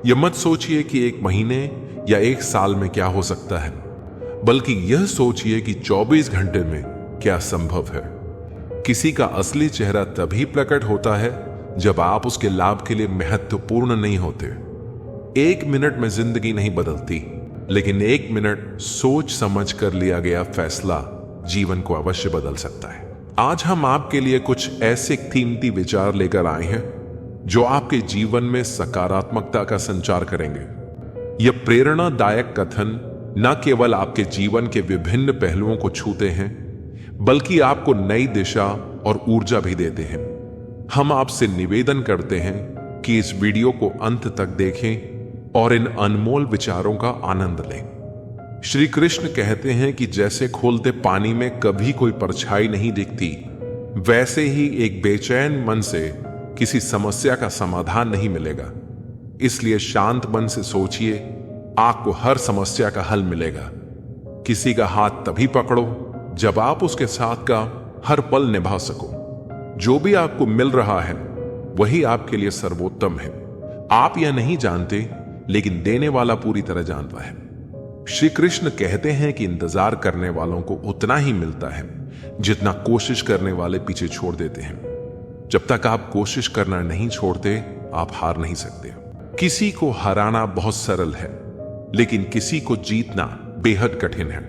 यह मत सोचिए कि एक महीने या एक साल में क्या हो सकता है, बल्कि यह सोचिए कि 24 घंटे में क्या संभव है। किसी का असली चेहरा तभी प्रकट होता है जब आप उसके लाभ के लिए महत्वपूर्ण नहीं होते। 1 मिनट में जिंदगी नहीं बदलती, लेकिन 1 मिनट सोच समझ कर लिया गया फैसला जीवन को अवश्य बदल सकता है। आज हम आपके लिए कुछ ऐसे कीमती विचार लेकर आए हैं जो आपके जीवन में सकारात्मकता का संचार करेंगे। यह प्रेरणादायक कथन न केवल आपके जीवन के विभिन्न पहलुओं को छूते हैं, बल्कि आपको नई दिशा और ऊर्जा भी देते हैं। हम आपसे निवेदन करते हैं कि इस वीडियो को अंत तक देखें और इन अनमोल विचारों का आनंद लें। श्री कृष्ण कहते हैं कि जैसे खोलते पानी में कभी कोई परछाई नहीं दिखती, वैसे ही एक बेचैन मन से किसी समस्या का समाधान नहीं मिलेगा। इसलिए शांत मन से सोचिए, आपको हर समस्या का हल मिलेगा। किसी का हाथ तभी पकड़ो जब आप उसके साथ का हर पल निभा सको। जो भी आपको मिल रहा है वही आपके लिए सर्वोत्तम है। आप यह नहीं जानते, लेकिन देने वाला पूरी तरह जानता है। श्री कृष्ण कहते हैं कि इंतजार करने वालों को उतना ही मिलता है जितना कोशिश करने वाले पीछे छोड़ देते हैं। जब तक आप कोशिश करना नहीं छोड़ते, आप हार नहीं सकते। किसी को हराना बहुत सरल है, लेकिन किसी को जीतना बेहद कठिन है।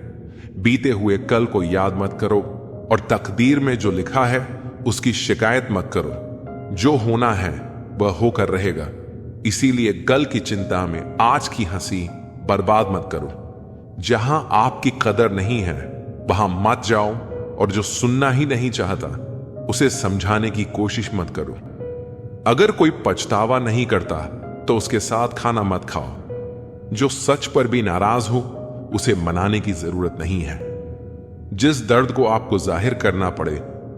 बीते हुए कल को याद मत करो और तकदीर में जो लिखा है उसकी शिकायत मत करो। जो होना है वह होकर रहेगा। इसीलिए कल की चिंता में आज की हंसी बर्बाद मत करो। जहां आपकी कदर नहीं है वहां मत जाओ, और जो सुनना ही नहीं चाहता उसे समझाने की कोशिश मत करो। अगर कोई पछतावा नहीं करता तो उसके साथ खाना मत खाओ। जो सच पर भी नाराज हो उसे मनाने की जरूरत नहीं है। जिस दर्द को आपको जाहिर करना पड़े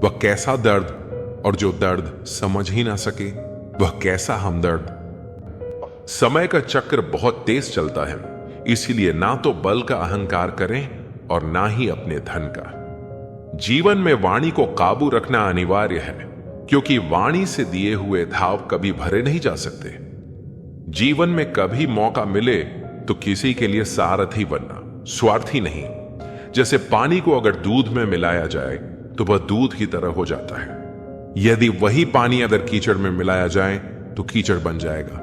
वह कैसा दर्द, और जो दर्द समझ ही ना सके वह कैसा हमदर्द। समय का चक्र बहुत तेज चलता है, इसीलिए ना तो बल का अहंकार करें और ना ही अपने धन का। जीवन में वाणी को काबू रखना अनिवार्य है, क्योंकि वाणी से दिए हुए धाव कभी भरे नहीं जा सकते। जीवन में कभी मौका मिले तो किसी के लिए सारथी बनना, स्वार्थी नहीं। जैसे पानी को अगर दूध में मिलाया जाए तो वह दूध की तरह हो जाता है। यदि वही पानी अगर कीचड़ में मिलाया जाए तो कीचड़ बन जाएगा।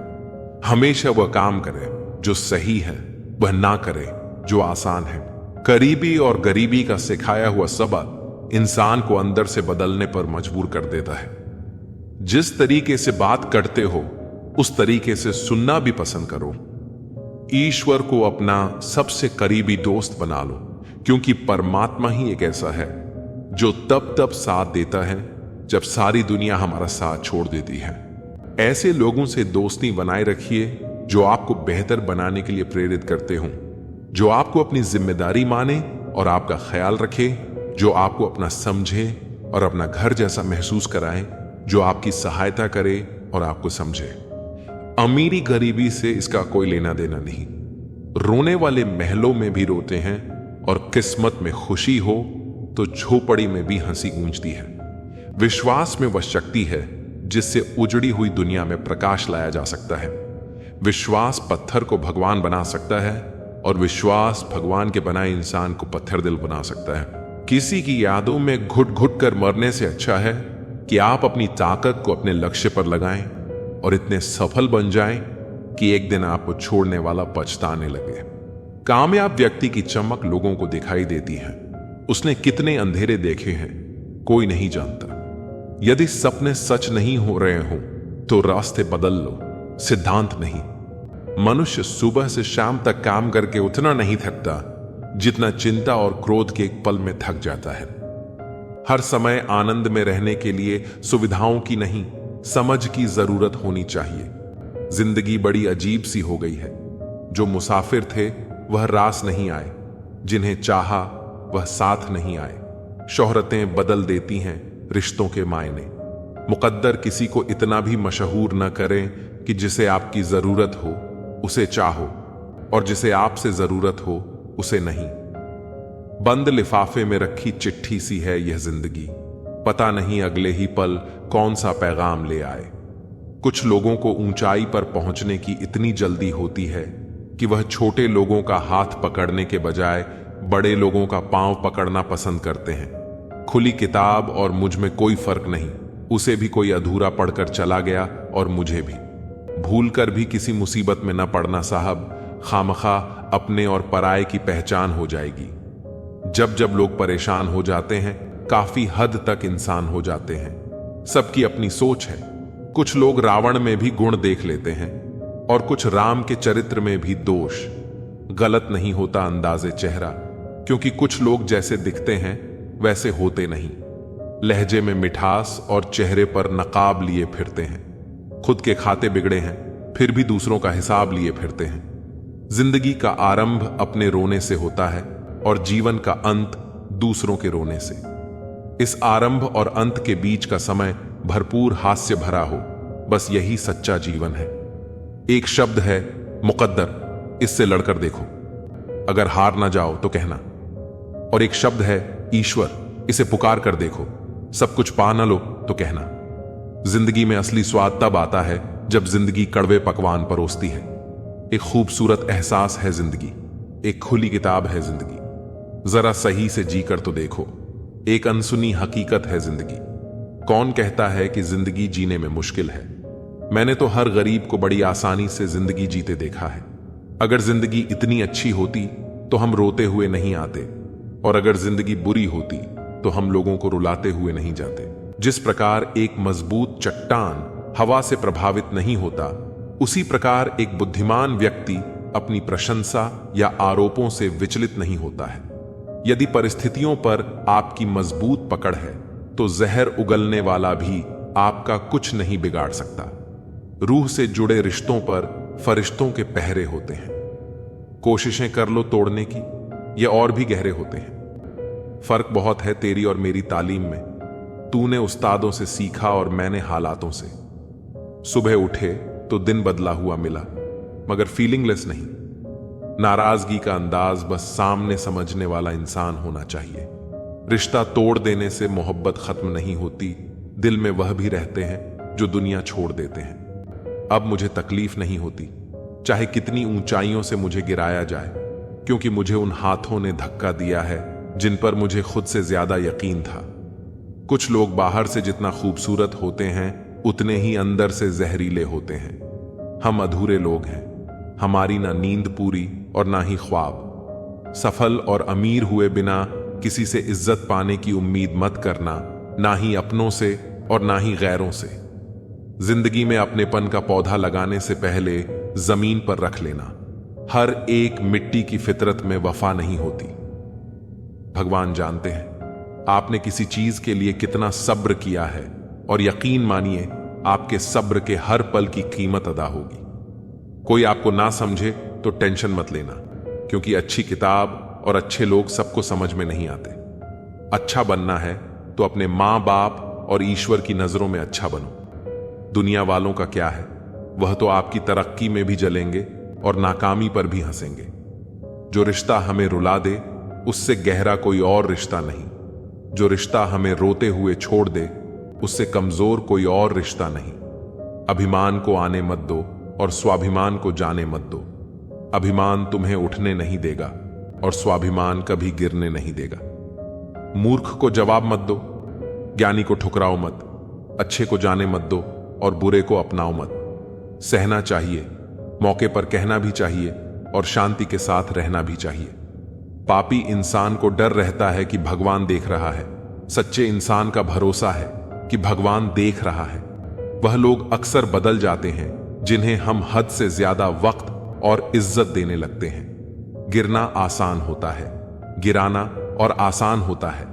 हमेशा वह काम करे जो सही है, वह ना करे जो आसान है। करीबी और गरीबी का सिखाया हुआ सबक इंसान को अंदर से बदलने पर मजबूर कर देता है। जिस तरीके से बात करते हो उस तरीके से सुनना भी पसंद करो। ईश्वर को अपना सबसे करीबी दोस्त बना लो, क्योंकि परमात्मा ही एक ऐसा है जो तब साथ देता है जब सारी दुनिया हमारा साथ छोड़ देती है। ऐसे लोगों से दोस्ती बनाए रखिए जो आपको बेहतर बनाने के लिए प्रेरित करते हों, जो आपको अपनी जिम्मेदारी माने और आपका ख्याल रखे, जो आपको अपना समझे और अपना घर जैसा महसूस कराए, जो आपकी सहायता करे और आपको समझे। अमीरी गरीबी से इसका कोई लेना देना नहीं। रोने वाले महलों में भी रोते हैं, और किस्मत में खुशी हो तो झोपड़ी में भी हंसी गूंजती है। विश्वास में वह शक्ति है जिससे उजड़ी हुई दुनिया में प्रकाश लाया जा सकता है। विश्वास पत्थर को भगवान बना सकता है, और विश्वास भगवान के बनाए इंसान को पत्थर दिल बना सकता है। किसी की यादों में घुट घुट कर मरने से अच्छा है कि आप अपनी ताकत को अपने लक्ष्य पर लगाएं और इतने सफल बन जाएं कि एक दिन आपको छोड़ने वाला पछताने लगे। कामयाब व्यक्ति की चमक लोगों को दिखाई देती है। उसने कितने अंधेरे देखे हैं कोई नहीं जानता। यदि सपने सच नहीं हो रहे हों तो रास्ते बदल लो, सिद्धांत नहीं। मनुष्य सुबह से शाम तक काम करके उतना नहीं थकता जितना चिंता और क्रोध के एक पल में थक जाता है। हर समय आनंद में रहने के लिए सुविधाओं की नहीं, समझ की जरूरत होनी चाहिए। जिंदगी बड़ी अजीब सी हो गई है। जो मुसाफिर थे वह रास नहीं आए, जिन्हें चाहा वह साथ नहीं आए। शोहरतें बदल देती हैं रिश्तों के मायने। मुकद्दर किसी को इतना भी मशहूर न करें कि जिसे आपकी जरूरत हो उसे चाहो, और जिसे आपसे जरूरत हो उसे नहीं। बंद लिफाफे में रखी चिट्ठी सी है यह जिंदगी, पता नहीं अगले ही पल कौन सा पैगाम ले आए। कुछ लोगों को ऊंचाई पर पहुंचने की इतनी जल्दी होती है कि वह छोटे लोगों का हाथ पकड़ने के बजाय बड़े लोगों का पांव पकड़ना पसंद करते हैं। खुली किताब और मुझ में कोई फर्क नहीं, उसे भी कोई अधूरा पढ़कर चला गया और मुझे भी। भूलकर भी किसी मुसीबत में न पड़ना साहब, खामखा अपने और पराये की पहचान हो जाएगी। जब जब लोग परेशान हो जाते हैं, काफी हद तक इंसान हो जाते हैं। सबकी अपनी सोच है। कुछ लोग रावण में भी गुण देख लेते हैं और कुछ राम के चरित्र में भी दोष। गलत नहीं होता अंदाजे चेहरा, क्योंकि कुछ लोग जैसे दिखते हैं वैसे होते नहीं। लहजे में मिठास और चेहरे पर नकाब लिए फिरते हैं। खुद के खाते बिगड़े हैं, फिर भी दूसरों का हिसाब लिए फिरते हैं। जिंदगी का आरंभ अपने रोने से होता है और जीवन का अंत दूसरों के रोने से। इस आरंभ और अंत के बीच का समय भरपूर हास्य भरा हो, बस यही सच्चा जीवन है। एक शब्द है मुकद्दर, इससे लड़कर देखो, अगर हार ना जाओ तो कहना। और एक शब्द है ईश्वर, इसे पुकार कर देखो, सब कुछ पा ना लो तो कहना। जिंदगी में असली स्वाद तब आता है जब जिंदगी कड़वे पकवान परोसती है। एक खूबसूरत एहसास है जिंदगी, एक खुली किताब है जिंदगी। जरा सही से जी कर तो देखो, एक अनसुनी हकीकत है जिंदगी। कौन कहता है कि जिंदगी जीने में मुश्किल है? मैंने तो हर गरीब को बड़ी आसानी से जिंदगी जीते देखा है। अगर जिंदगी इतनी अच्छी होती तो हम रोते हुए नहीं आते, और अगर जिंदगी बुरी होती तो हम लोगों को रुलाते हुए नहीं जाते। जिस प्रकार एक मजबूत चट्टान हवा से प्रभावित नहीं होता, उसी प्रकार एक बुद्धिमान व्यक्ति अपनी प्रशंसा या आरोपों से विचलित नहीं होता है। यदि परिस्थितियों पर आपकी मजबूत पकड़ है तो जहर उगलने वाला भी आपका कुछ नहीं बिगाड़ सकता। रूह से जुड़े रिश्तों पर फरिश्तों के पहरे होते हैं। कोशिशें कर लो तोड़ने की, ये और भी गहरे होते हैं। फर्क बहुत है तेरी और मेरी तालीम में। तूने उस्तादों से सीखा और मैंने हालातों से। सुबह उठे तो दिन बदला हुआ मिला, मगर फीलिंगलेस नहीं। नाराजगी का अंदाज बस सामने समझने वाला इंसान होना चाहिए। रिश्ता तोड़ देने से मोहब्बत खत्म नहीं होती, दिल में वह भी रहते हैं जो दुनिया छोड़ देते हैं। अब मुझे तकलीफ नहीं होती, चाहे कितनी ऊंचाइयों से मुझे गिराया जाए, क्योंकि मुझे उन हाथों ने धक्का दिया है जिन पर मुझे खुद से ज्यादा यकीन था। कुछ लोग बाहर से जितना खूबसूरत होते हैं उतने ही अंदर से जहरीले होते हैं। हम अधूरे लोग हैं, हमारी ना नींद पूरी और ना ही ख्वाब। सफल और अमीर हुए बिना किसी से इज्जत पाने की उम्मीद मत करना, ना ही अपनों से और ना ही गैरों से। जिंदगी में अपनेपन का पौधा लगाने से पहले जमीन पर रख लेना। हर एक मिट्टी की फितरत में वफा नहीं होती। भगवान जानते हैं आपने किसी चीज के लिए कितना सब्र किया है, और यकीन मानिए आपके सब्र के हर पल की कीमत अदा होगी। कोई आपको ना समझे तो टेंशन मत लेना, क्योंकि अच्छी किताब और अच्छे लोग सबको समझ में नहीं आते। अच्छा बनना है तो अपने मां बाप और ईश्वर की नजरों में अच्छा बनो। दुनिया वालों का क्या है, वह तो आपकी तरक्की में भी जलेंगे और नाकामी पर भी हंसेंगे। जो रिश्ता हमें रुला दे उससे गहरा कोई और रिश्ता नहीं। जो रिश्ता हमें रोते हुए छोड़ दे उससे कमजोर कोई और रिश्ता नहीं। अभिमान को आने मत दो और स्वाभिमान को जाने मत दो। अभिमान तुम्हें उठने नहीं देगा और स्वाभिमान कभी गिरने नहीं देगा। मूर्ख को जवाब मत दो, ज्ञानी को ठुकराओ मत, अच्छे को जाने मत दो और बुरे को अपनाओ मत। सहना चाहिए, मौके पर कहना भी चाहिए और शांति के साथ रहना भी चाहिए। पापी इंसान को डर रहता है कि भगवान देख रहा है। सच्चे इंसान का भरोसा है कि भगवान देख रहा है। वह लोग अक्सर बदल जाते हैं जिन्हें हम हद से ज्यादा वक्त और इज्जत देने लगते हैं। गिरना आसान होता है, गिराना और आसान होता है,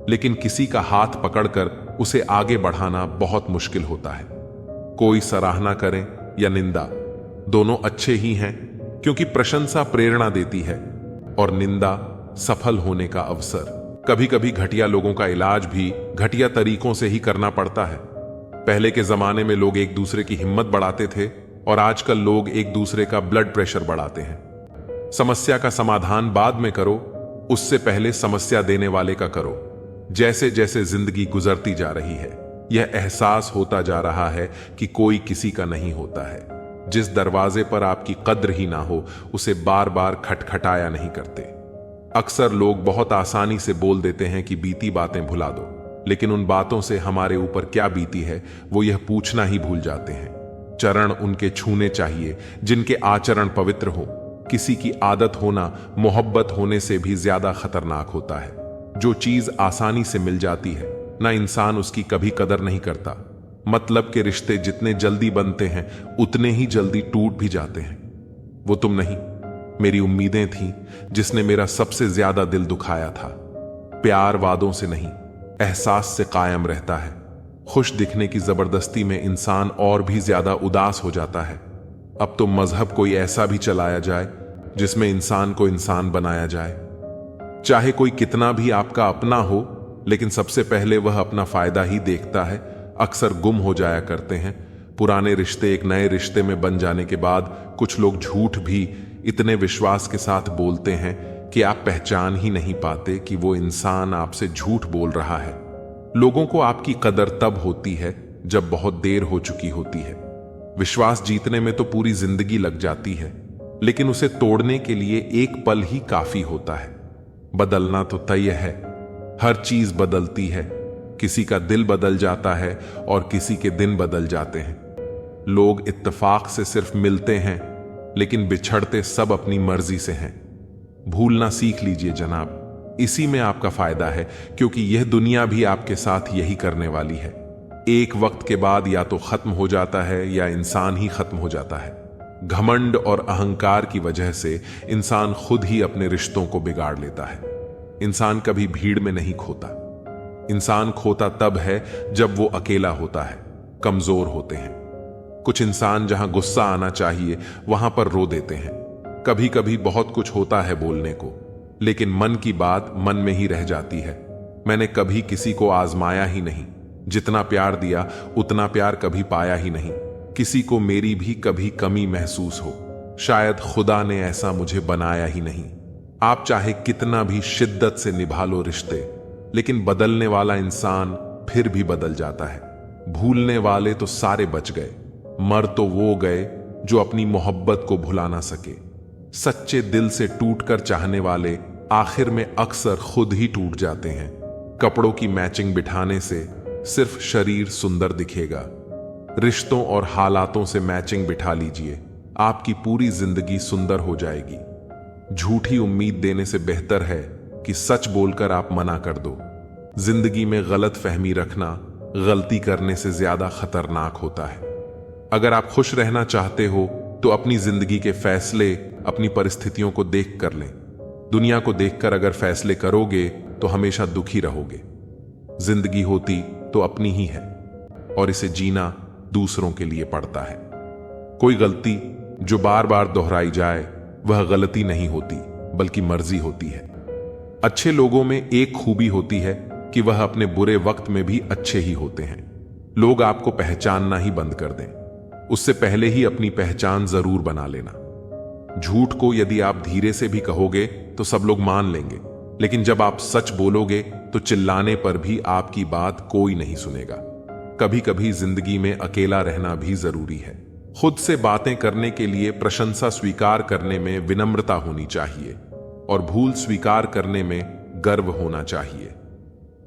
लेकिन किसी का हाथ पकड़कर उसे आगे बढ़ाना बहुत मुश्किल होता है। कोई सराहना करें या निंदा, दोनों अच्छे ही हैं, क्योंकि प्रशंसा प्रेरणा देती है और निंदा सफल होने का अवसर। कभी कभी घटिया लोगों का इलाज भी घटिया तरीकों से ही करना पड़ता है। पहले के जमाने में लोग एक दूसरे की हिम्मत बढ़ाते थे और आजकल लोग एक दूसरे का ब्लड प्रेशर बढ़ाते हैं। समस्या का समाधान बाद में करो, उससे पहले समस्या देने वाले का करो। जैसे जैसे जिंदगी गुजरती जा रही है यह एहसास होता जा रहा है कि कोई किसी का नहीं होता है। जिस दरवाजे पर आपकी कद्र ही ना हो उसे बार बार खटखटाया नहीं करते। अक्सर लोग बहुत आसानी से बोल देते हैं कि बीती बातें भुला दो, लेकिन उन बातों से हमारे ऊपर क्या बीती है वो यह पूछना ही भूल जाते हैं। चरण उनके छूने चाहिए जिनके आचरण पवित्र हो। किसी की आदत होना मोहब्बत होने से भी ज्यादा खतरनाक होता है। जो चीज आसानी से मिल जाती है ना इंसान उसकी कभी कदर नहीं करता। मतलब के रिश्ते जितने जल्दी बनते हैं उतने ही जल्दी टूट भी जाते हैं। वो तुम नहीं, मेरी उम्मीदें थीं जिसने मेरा सबसे ज्यादा दिल दुखाया था। प्यार वादों से नहीं, एहसास से कायम रहता है। खुश दिखने की जबरदस्ती में इंसान और भी ज्यादा उदास हो जाता है। अब तो मजहब कोई ऐसा भी चलाया जाए जिसमें इंसान को इंसान बनाया जाए। चाहे कोई कितना भी आपका अपना हो, लेकिन सबसे पहले वह अपना फायदा ही देखता है। अक्सर गुम हो जाया करते हैं। पुराने रिश्ते एक नए रिश्ते में बन जाने के बाद कुछ लोग झूठ भी इतने विश्वास के साथ बोलते हैं कि आप पहचान ही नहीं पाते कि वो इंसान आपसे झूठ बोल रहा है। लोगों को आपकी कदर तब होती है जब बहुत देर हो चुकी होती है। विश्वास जीतने में तो पूरी जिंदगी लग जाती है, लेकिन उसे तोड़ने के लिए एक पल ही काफी होता है। बदलना तो तय है, हर चीज बदलती है। किसी का दिल बदल जाता है और किसी के दिन बदल जाते हैं। लोग इत्तेफाक से सिर्फ मिलते हैं, लेकिन बिछड़ते सब अपनी मर्जी से हैं। भूलना सीख लीजिए जनाब, इसी में आपका फायदा है, क्योंकि यह दुनिया भी आपके साथ यही करने वाली है। एक वक्त के बाद या तो खत्म हो जाता है या इंसान ही खत्म हो जाता है। घमंड और अहंकार की वजह से इंसान खुद ही अपने रिश्तों को बिगाड़ लेता है। इंसान कभी भीड़ में नहीं खोता। इंसान खोता तब है जब वो अकेला होता है, कमजोर होते हैं। कुछ इंसान जहां गुस्सा आना चाहिए वहां पर रो देते हैं। कभी कभी बहुत कुछ होता है बोलने को, लेकिन मन की बात मन में ही रह जाती है। मैंने कभी किसी को आजमाया ही नहीं। जितना प्यार दिया उतना प्यार कभी पाया ही नहीं। किसी को मेरी भी कभी कमी महसूस हो, शायद खुदा ने ऐसा मुझे बनाया ही नहीं। आप चाहे कितना भी शिद्दत से निभा लो रिश्ते, लेकिन बदलने वाला इंसान फिर भी बदल जाता है। भूलने वाले तो सारे बच गए, मर तो वो गए जो अपनी मोहब्बत को भुला ना सके। सच्चे दिल से टूटकर चाहने वाले आखिर में अक्सर खुद ही टूट जाते हैं। कपड़ों की मैचिंग बिठाने से सिर्फ शरीर सुंदर दिखेगा। रिश्तों और हालातों से मैचिंग बिठा लीजिए, आपकी पूरी जिंदगी सुंदर हो जाएगी। झूठी उम्मीद देने से बेहतर है कि सच बोलकर आप मना कर दो। जिंदगी में गलत फहमी रखना गलती करने से ज्यादा खतरनाक होता है। अगर आप खुश रहना चाहते हो तो अपनी जिंदगी के फैसले अपनी परिस्थितियों को देख कर लें। दुनिया को देखकर अगर फैसले करोगे तो हमेशा दुखी रहोगे। जिंदगी होती तो अपनी ही है और इसे जीना दूसरों के लिए पड़ता है। कोई गलती जो बार बार दोहराई जाए वह गलती नहीं होती, बल्कि मर्जी होती है। अच्छे लोगों में एक खूबी होती है कि वह अपने बुरे वक्त में भी अच्छे ही होते हैं। लोग आपको पहचानना ही बंद कर दें, उससे पहले ही अपनी पहचान जरूर बना लेना। झूठ को यदि आप धीरे से भी कहोगे तो सब लोग मान लेंगे, लेकिन जब आप सच बोलोगे तो चिल्लाने पर भी आपकी बात कोई नहीं सुनेगा। कभी कभी जिंदगी में अकेला रहना भी जरूरी है। खुद से बातें करने के लिए प्रशंसा स्वीकार करने में विनम्रता होनी चाहिए और भूल स्वीकार करने में गर्व होना चाहिए।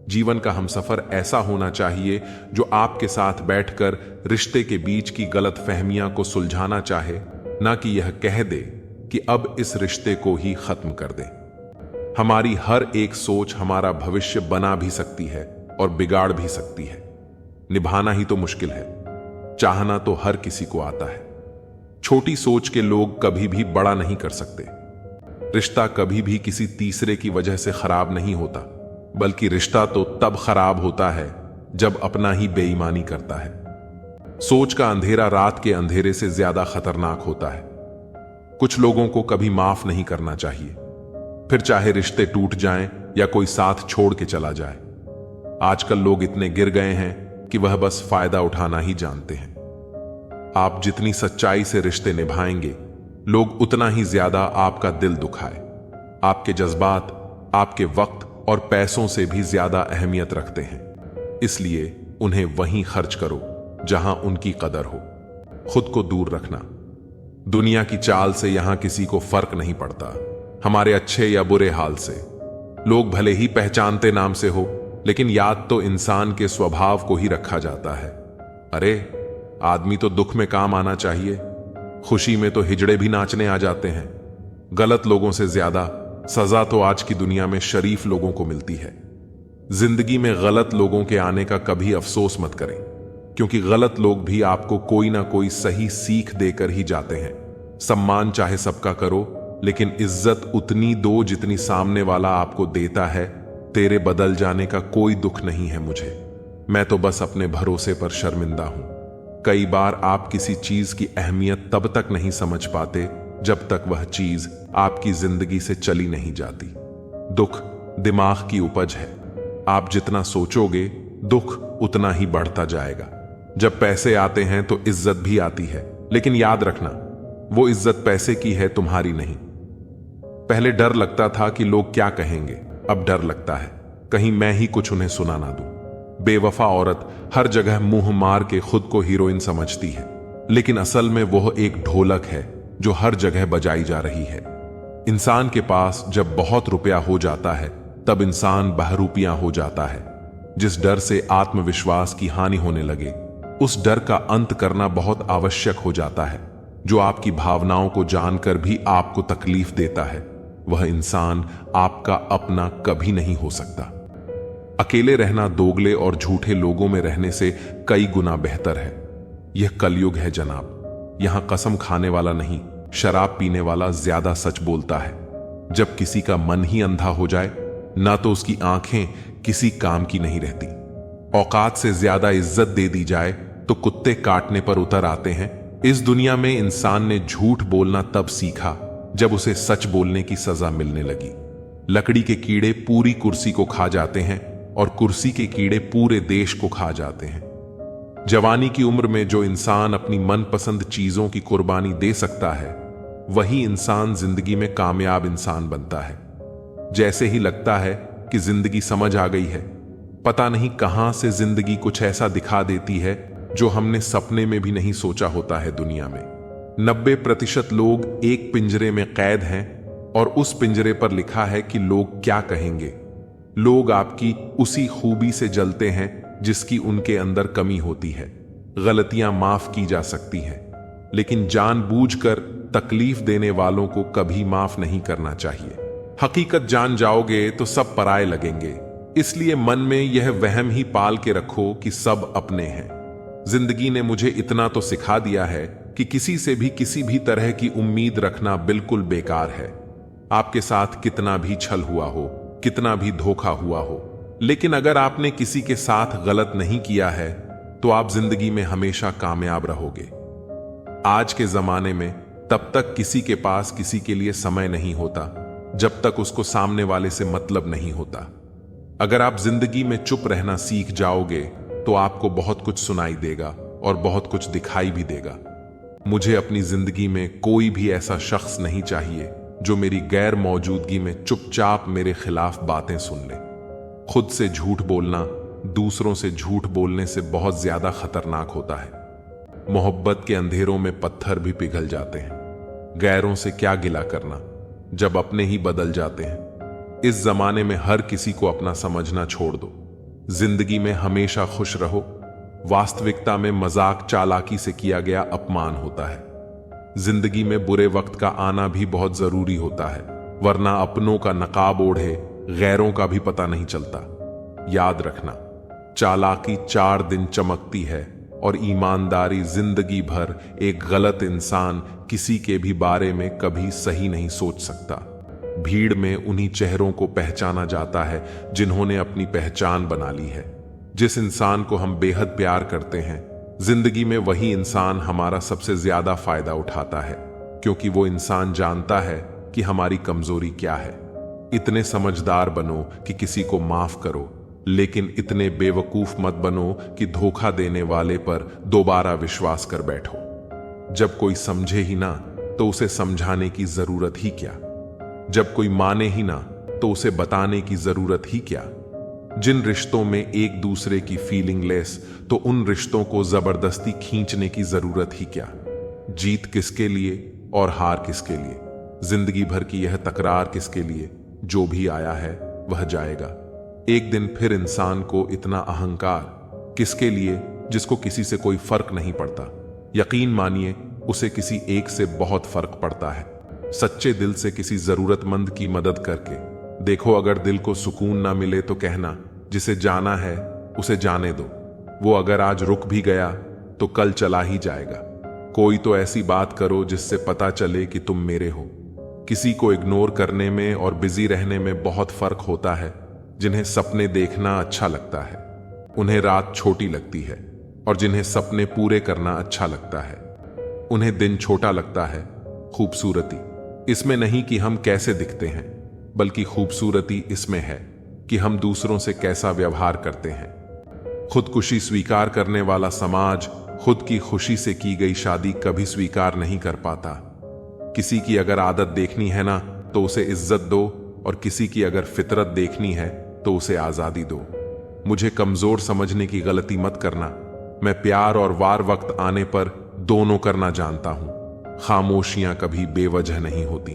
जीवन का हमसफर ऐसा होना चाहिए जो आपके साथ बैठकर रिश्ते के बीच की गलतफहमियां को सुलझाना चाहे, ना कि यह कह दे कि अब इस रिश्ते को ही खत्म कर दे। हमारी हर एक सोच हमारा भविष्य बना भी सकती है और बिगाड़ भी सकती है। निभाना ही तो मुश्किल है, चाहना तो हर किसी को आता है। छोटी सोच के लोग कभी भी बड़ा नहीं कर सकते। रिश्ता कभी भी किसी तीसरे की वजह से खराब नहीं होता, बल्कि रिश्ता तो तब खराब होता है जब अपना ही बेईमानी करता है। सोच का अंधेरा रात के अंधेरे से ज्यादा खतरनाक होता है। कुछ लोगों को कभी माफ नहीं करना चाहिए, फिर चाहे रिश्ते टूट जाएं या कोई साथ छोड़ के चला जाए। आजकल लोग इतने गिर गए हैं कि वह बस फायदा उठाना ही जानते हैं। आप जितनी सच्चाई से रिश्ते निभाएंगे, लोग उतना ही ज्यादा आपका दिल दुखाए। आपके जज्बात आपके वक्त और पैसों से भी ज्यादा अहमियत रखते हैं। इसलिए उन्हें वहीं खर्च करो जहां उनकी कदर हो। खुद को दूर रखना। दुनिया की चाल से यहां किसी को फर्क नहीं पड़ता, हमारे अच्छे या बुरे हाल से। लोग भले ही पहचानते नाम से हो, लेकिन याद तो इंसान के स्वभाव को ही रखा जाता है। अरे, आदमी तो दुख में काम आना चाहिए, खुशी में तो हिजड़े भी नाचने आ जाते हैं। गलत लोगों से ज्यादा सजा तो आज की दुनिया में शरीफ लोगों को मिलती है। जिंदगी में गलत लोगों के आने का कभी अफसोस मत करें, क्योंकि गलत लोग भी आपको कोई ना कोई सही सीख देकर ही जाते हैं। सम्मान चाहे सबका करो, लेकिन इज्जत उतनी दो जितनी सामने वाला आपको देता है। तेरे बदल जाने का कोई दुख नहीं है मुझे, मैं तो बस अपने भरोसे पर शर्मिंदा हूं। कई बार आप किसी चीज की अहमियत तब तक नहीं समझ पाते जब तक वह चीज आपकी जिंदगी से चली नहीं जाती। दुख दिमाग की उपज है, आप जितना सोचोगे दुख उतना ही बढ़ता जाएगा। जब पैसे आते हैं तो इज्जत भी आती है, लेकिन याद रखना, वो इज्जत पैसे की है, तुम्हारी नहीं। पहले डर लगता था कि लोग क्या कहेंगे, अब डर लगता है कहीं मैं ही कुछ उन्हें सुना ना दूं। बेवफा औरत हर जगह मुंह मार के खुद को हीरोइन समझती है, लेकिन असल में वह एक ढोलक है जो हर जगह बजाई जा रही है। इंसान के पास जब बहुत रुपया हो जाता है तब इंसान बहरूपिया हो जाता है। जिस डर से आत्मविश्वास की हानि होने लगे, उस डर का अंत करना बहुत आवश्यक हो जाता है। जो आपकी भावनाओं को जानकर भी आपको तकलीफ देता है, वह इंसान आपका अपना कभी नहीं हो सकता। अकेले रहना दोगले और झूठे लोगों में रहने से कई गुना बेहतर है। यह कलयुग है जनाब, यहां कसम खाने वाला नहीं, शराब पीने वाला ज्यादा सच बोलता है। जब किसी का मन ही अंधा हो जाए, ना तो उसकी आंखें किसी काम की नहीं रहती। औकात से ज्यादा इज्जत दे दी जाए तो कुत्ते काटने पर उतर आते हैं। इस दुनिया में इंसान ने झूठ बोलना तब सीखा जब उसे सच बोलने की सजा मिलने लगी। लकड़ी के कीड़े पूरी कुर्सी को खा जाते हैं और कुर्सी के कीड़े पूरे देश को खा जाते हैं। जवानी की उम्र में जो इंसान अपनी मनपसंद चीजों की कुर्बानी दे सकता है, वही इंसान जिंदगी में कामयाब इंसान बनता है। जैसे ही लगता है कि जिंदगी समझ आ गई है, पता नहीं कहां से जिंदगी कुछ ऐसा दिखा देती है जो हमने सपने में भी नहीं सोचा होता है। दुनिया में 90% लोग एक पिंजरे में कैद हैं और उस पिंजरे पर लिखा है कि लोग क्या कहेंगे। लोग आपकी उसी खूबी से जलते हैं जिसकी उनके अंदर कमी होती है। गलतियां माफ की जा सकती हैं, लेकिन जानबूझकर तकलीफ देने वालों को कभी माफ नहीं करना चाहिए। हकीकत जान जाओगे तो सब पराये लगेंगे, इसलिए मन में यह वहम ही पाल के रखो कि सब अपने हैं। जिंदगी ने मुझे इतना तो सिखा दिया है कि किसी से भी किसी भी तरह की उम्मीद रखना बिल्कुल बेकार है। आपके साथ कितना भी छल हुआ हो, कितना भी धोखा हुआ हो, लेकिन अगर आपने किसी के साथ गलत नहीं किया है तो आप जिंदगी में हमेशा कामयाब रहोगे। आज के जमाने में तब तक किसी के पास किसी के लिए समय नहीं होता जब तक उसको सामने वाले से मतलब नहीं होता। अगर आप जिंदगी में चुप रहना सीख जाओगे तो आपको बहुत कुछ सुनाई देगा और बहुत कुछ दिखाई भी देगा। मुझे अपनी जिंदगी में कोई भी ऐसा शख्स नहीं चाहिए जो मेरी गैर मौजूदगी में चुपचाप मेरे खिलाफ बातें सुन ले। खुद से झूठ बोलना दूसरों से झूठ बोलने से बहुत ज्यादा खतरनाक होता है। मोहब्बत के अंधेरों में पत्थर भी पिघल जाते हैं। गैरों से क्या गिला करना जब अपने ही बदल जाते हैं। इस जमाने में हर किसी को अपना समझना छोड़ दो। जिंदगी में हमेशा खुश रहो। वास्तविकता में मजाक चालाकी से किया गया अपमान होता है। जिंदगी में बुरे वक्त का आना भी बहुत जरूरी होता है, वरना अपनों का नकाब ओढ़े गैरों का भी पता नहीं चलता। याद रखना, चालाकी 4 दिन चमकती है और ईमानदारी जिंदगी भर। एक गलत इंसान किसी के भी बारे में कभी सही नहीं सोच सकता। भीड़ में उन्हीं चेहरों को पहचाना जाता है जिन्होंने अपनी पहचान बना ली है। जिस इंसान को हम बेहद प्यार करते हैं, जिंदगी में वही इंसान हमारा सबसे ज्यादा फायदा उठाता है, क्योंकि वो इंसान जानता है कि हमारी कमजोरी क्या है। इतने समझदार बनो कि किसी को माफ करो, लेकिन इतने बेवकूफ मत बनो कि धोखा देने वाले पर दोबारा विश्वास कर बैठो। जब कोई समझे ही ना तो उसे समझाने की जरूरत ही क्या। जब कोई माने ही ना तो उसे बताने की जरूरत ही क्या। जिन रिश्तों में एक दूसरे की फीलिंग लेस, तो उन रिश्तों को जबरदस्ती खींचने की जरूरत ही क्या। जीत किसके लिए और हार किसके लिए, जिंदगी भर की यह तकरार किसके लिए। जो भी आया है वह जाएगा। एक दिन फिर इंसान को इतना अहंकार किसके लिए, जिसको किसी से कोई फर्क नहीं पड़ता। यकीन मानिए उसे किसी एक से बहुत फर्क पड़ता है। सच्चे दिल से किसी जरूरतमंद की मदद करके देखो, अगर दिल को सुकून ना मिले तो कहना जिसे जाना है उसे जाने दो। वो अगर आज रुक भी गया तो कल चला ही जाएगा। कोई तो ऐसी बात करो जिससे पता चले कि तुम मेरे हो। किसी को इग्नोर करने में और बिजी रहने में बहुत फर्क होता है। जिन्हें सपने देखना अच्छा लगता है उन्हें रात छोटी लगती है, और जिन्हें सपने पूरे करना अच्छा लगता है उन्हें दिन छोटा लगता है। खूबसूरती इसमें नहीं कि हम कैसे दिखते हैं, बल्कि खूबसूरती इसमें है कि हम दूसरों से कैसा व्यवहार करते हैं। खुदकुशी स्वीकार करने वाला समाज खुद की खुशी से की गई शादी कभी स्वीकार नहीं कर पाता। किसी की अगर आदत देखनी है ना तो उसे इज्जत दो, और किसी की अगर फितरत देखनी है तो उसे आजादी दो। मुझे कमजोर समझने की गलती मत करना। मैं प्यार और वार वक्त आने पर दोनों करना जानता हूं। खामोशियां कभी बेवजह नहीं होती।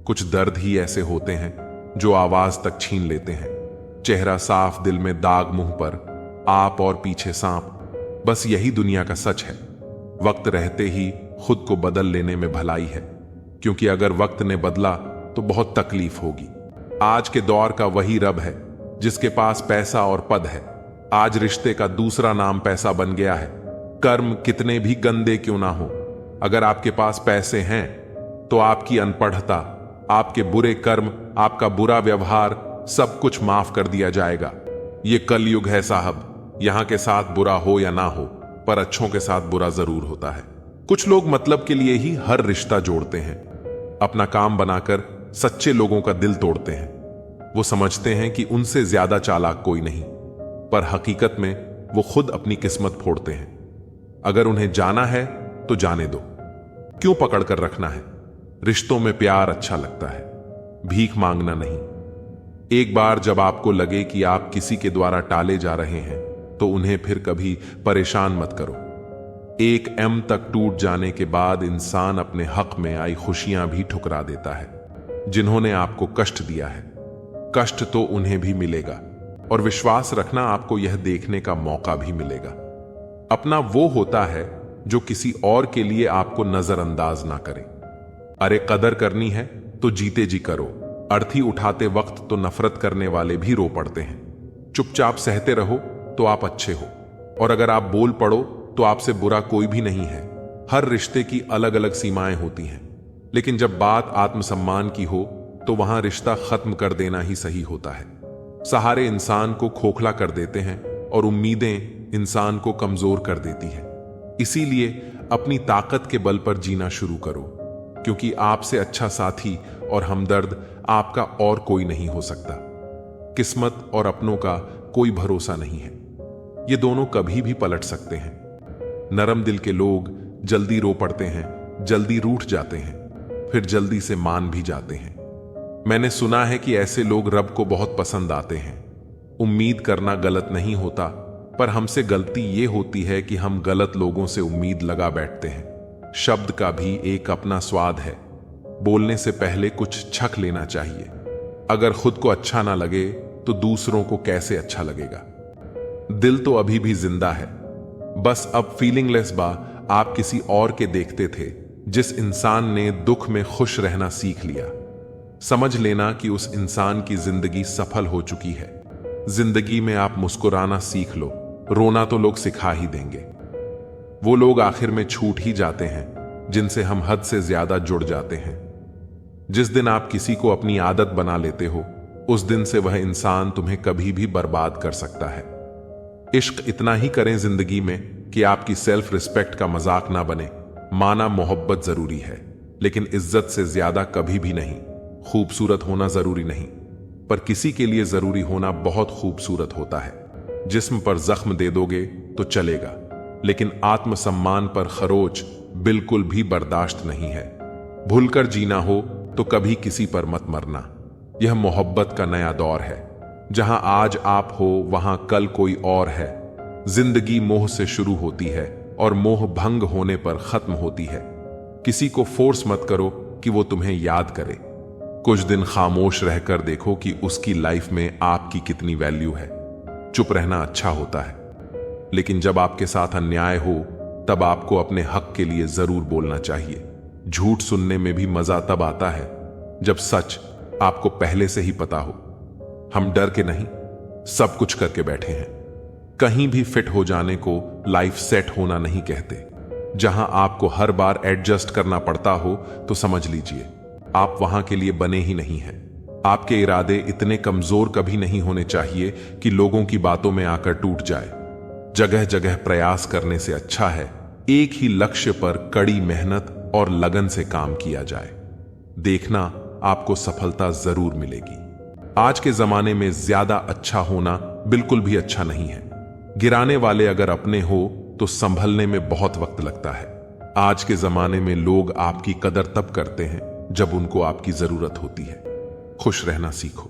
कुछ दर्द ही ऐसे होते हैं जो आवाज तक छीन लेते हैं। चेहरा साफ, दिल में दाग, मुंह पर आप और पीछे सांप। बस यही दुनिया का सच है। वक्त रहते ही खुद को बदल लेने में भलाई है, क्योंकि अगर वक्त ने बदला तो बहुत तकलीफ होगी। आज के दौर का वही रब है जिसके पास पैसा और पद है। आज रिश्ते का दूसरा नाम पैसा बन गया है। कर्म कितने भी गंदे क्यों ना हो, अगर आपके पास पैसे हैं तो आपकी अनपढ़ता, आपके बुरे कर्म, आपका बुरा व्यवहार, सब कुछ माफ कर दिया जाएगा। ये कलयुग है साहब। यहां के साथ बुरा हो या ना हो, पर अच्छों के साथ बुरा जरूर होता है। कुछ लोग मतलब के लिए ही हर रिश्ता जोड़ते हैं। अपना काम बनाकर सच्चे लोगों का दिल तोड़ते हैं। वो समझते हैं कि उनसे ज्यादा चालाक कोई नहीं, पर हकीकत में वो खुद अपनी किस्मत फोड़ते हैं। अगर उन्हें जाना है तो जाने दो, क्यों पकड़ कर रखना है। रिश्तों में प्यार अच्छा लगता है, भीख मांगना नहीं। एक बार जब आपको लगे कि आप किसी के द्वारा टाले जा रहे हैं तो उन्हें फिर कभी परेशान मत करो। एक एम तक टूट जाने के बाद इंसान अपने हक में आई खुशियां भी ठुकरा देता है। जिन्होंने आपको कष्ट दिया है, कष्ट तो उन्हें भी मिलेगा, और विश्वास रखना आपको यह देखने का मौका भी मिलेगा। अपना वो होता है जो किसी और के लिए आपको नजरअंदाज ना करे। अरे कदर करनी है तो जीते जी करो। अर्थी उठाते वक्त तो नफरत करने वाले भी रो पड़ते हैं। चुपचाप सहते रहो तो आप अच्छे हो, और अगर आप बोल पड़ो तो आपसे बुरा कोई भी नहीं है। हर रिश्ते की अलग अलग सीमाएं होती हैं, लेकिन जब बात आत्मसम्मान की हो तो वहां रिश्ता खत्म कर देना ही सही होता है। सहारे इंसान को खोखला कर देते हैं और उम्मीदें इंसान को कमजोर कर देती है। इसीलिए अपनी ताकत के बल पर जीना शुरू करो, क्योंकि आपसे अच्छा साथी और हमदर्द आपका और कोई नहीं हो सकता। किस्मत और अपनों का कोई भरोसा नहीं है, ये दोनों कभी भी पलट सकते हैं। नरम दिल के लोग जल्दी रो पड़ते हैं, जल्दी रूठ जाते हैं, फिर जल्दी से मान भी जाते हैं। मैंने सुना है कि ऐसे लोग रब को बहुत पसंद आते हैं। उम्मीद करना गलत नहीं होता, पर हमसे गलती ये होती है कि हम गलत लोगों से उम्मीद लगा बैठते हैं। शब्द का भी एक अपना स्वाद है। बोलने से पहले कुछ छक लेना चाहिए। अगर खुद को अच्छा ना लगे तो दूसरों को कैसे अच्छा लगेगा। दिल तो अभी भी जिंदा है, बस अब फीलिंगलेस बा। आप किसी और के देखते थे, जिस इंसान ने दुख में खुश रहना सीख लिया। समझ लेना कि उस इंसान की जिंदगी सफल हो चुकी है। जिंदगी में आप मुस्कुराना सीख लो, रोना तो लोग सिखा ही देंगे। वो लोग आखिर में छूट ही जाते हैं जिनसे हम हद से ज्यादा जुड़ जाते हैं। जिस दिन आप किसी को अपनी आदत बना लेते हो, उस दिन से वह इंसान तुम्हें कभी भी बर्बाद कर सकता है। इश्क इतना ही करें जिंदगी में कि आपकी सेल्फ रिस्पेक्ट का मजाक ना बने। माना मोहब्बत जरूरी है, लेकिन इज्जत से ज्यादा कभी भी नहीं। खूबसूरत होना जरूरी नहीं, पर किसी के लिए जरूरी होना बहुत खूबसूरत होता है। जिस्म पर जख्म दे दोगे तो चलेगा, लेकिन आत्मसम्मान पर खरोच बिल्कुल भी बर्दाश्त नहीं है। भूलकर जीना हो तो कभी किसी पर मत मरना। यह मोहब्बत का नया दौर है। जहां आज आप हो वहां कल कोई और है। जिंदगी मोह से शुरू होती है और मोह भंग होने पर खत्म होती है। किसी को फोर्स मत करो कि वो तुम्हें याद करे। कुछ दिन खामोश रहकर देखो कि उसकी लाइफ में आपकी कितनी वैल्यू है। चुप रहना अच्छा होता है, लेकिन जब आपके साथ अन्याय हो तब आपको अपने हक के लिए जरूर बोलना चाहिए। झूठ सुनने में भी मजा तब आता है जब सच आपको पहले से ही पता हो। हम डर के नहीं, सब कुछ करके बैठे हैं। कहीं भी फिट हो जाने को लाइफ सेट होना नहीं कहते। जहां आपको हर बार एडजस्ट करना पड़ता हो तो समझ लीजिए आप वहां के लिए बने ही नहीं हैं। आपके इरादे इतने कमजोर कभी नहीं होने चाहिए कि लोगों की बातों में आकर टूट जाए। जगह जगह प्रयास करने से अच्छा है एक ही लक्ष्य पर कड़ी मेहनत और लगन से काम किया जाए। देखना आपको सफलता जरूर मिलेगी। आज के जमाने में ज्यादा अच्छा होना बिल्कुल भी अच्छा नहीं है। गिराने वाले अगर अपने हो तो संभलने में बहुत वक्त लगता है। आज के जमाने में लोग आपकी कदर तब करते हैं जब उनको आपकी जरूरत होती है। खुश रहना सीखो,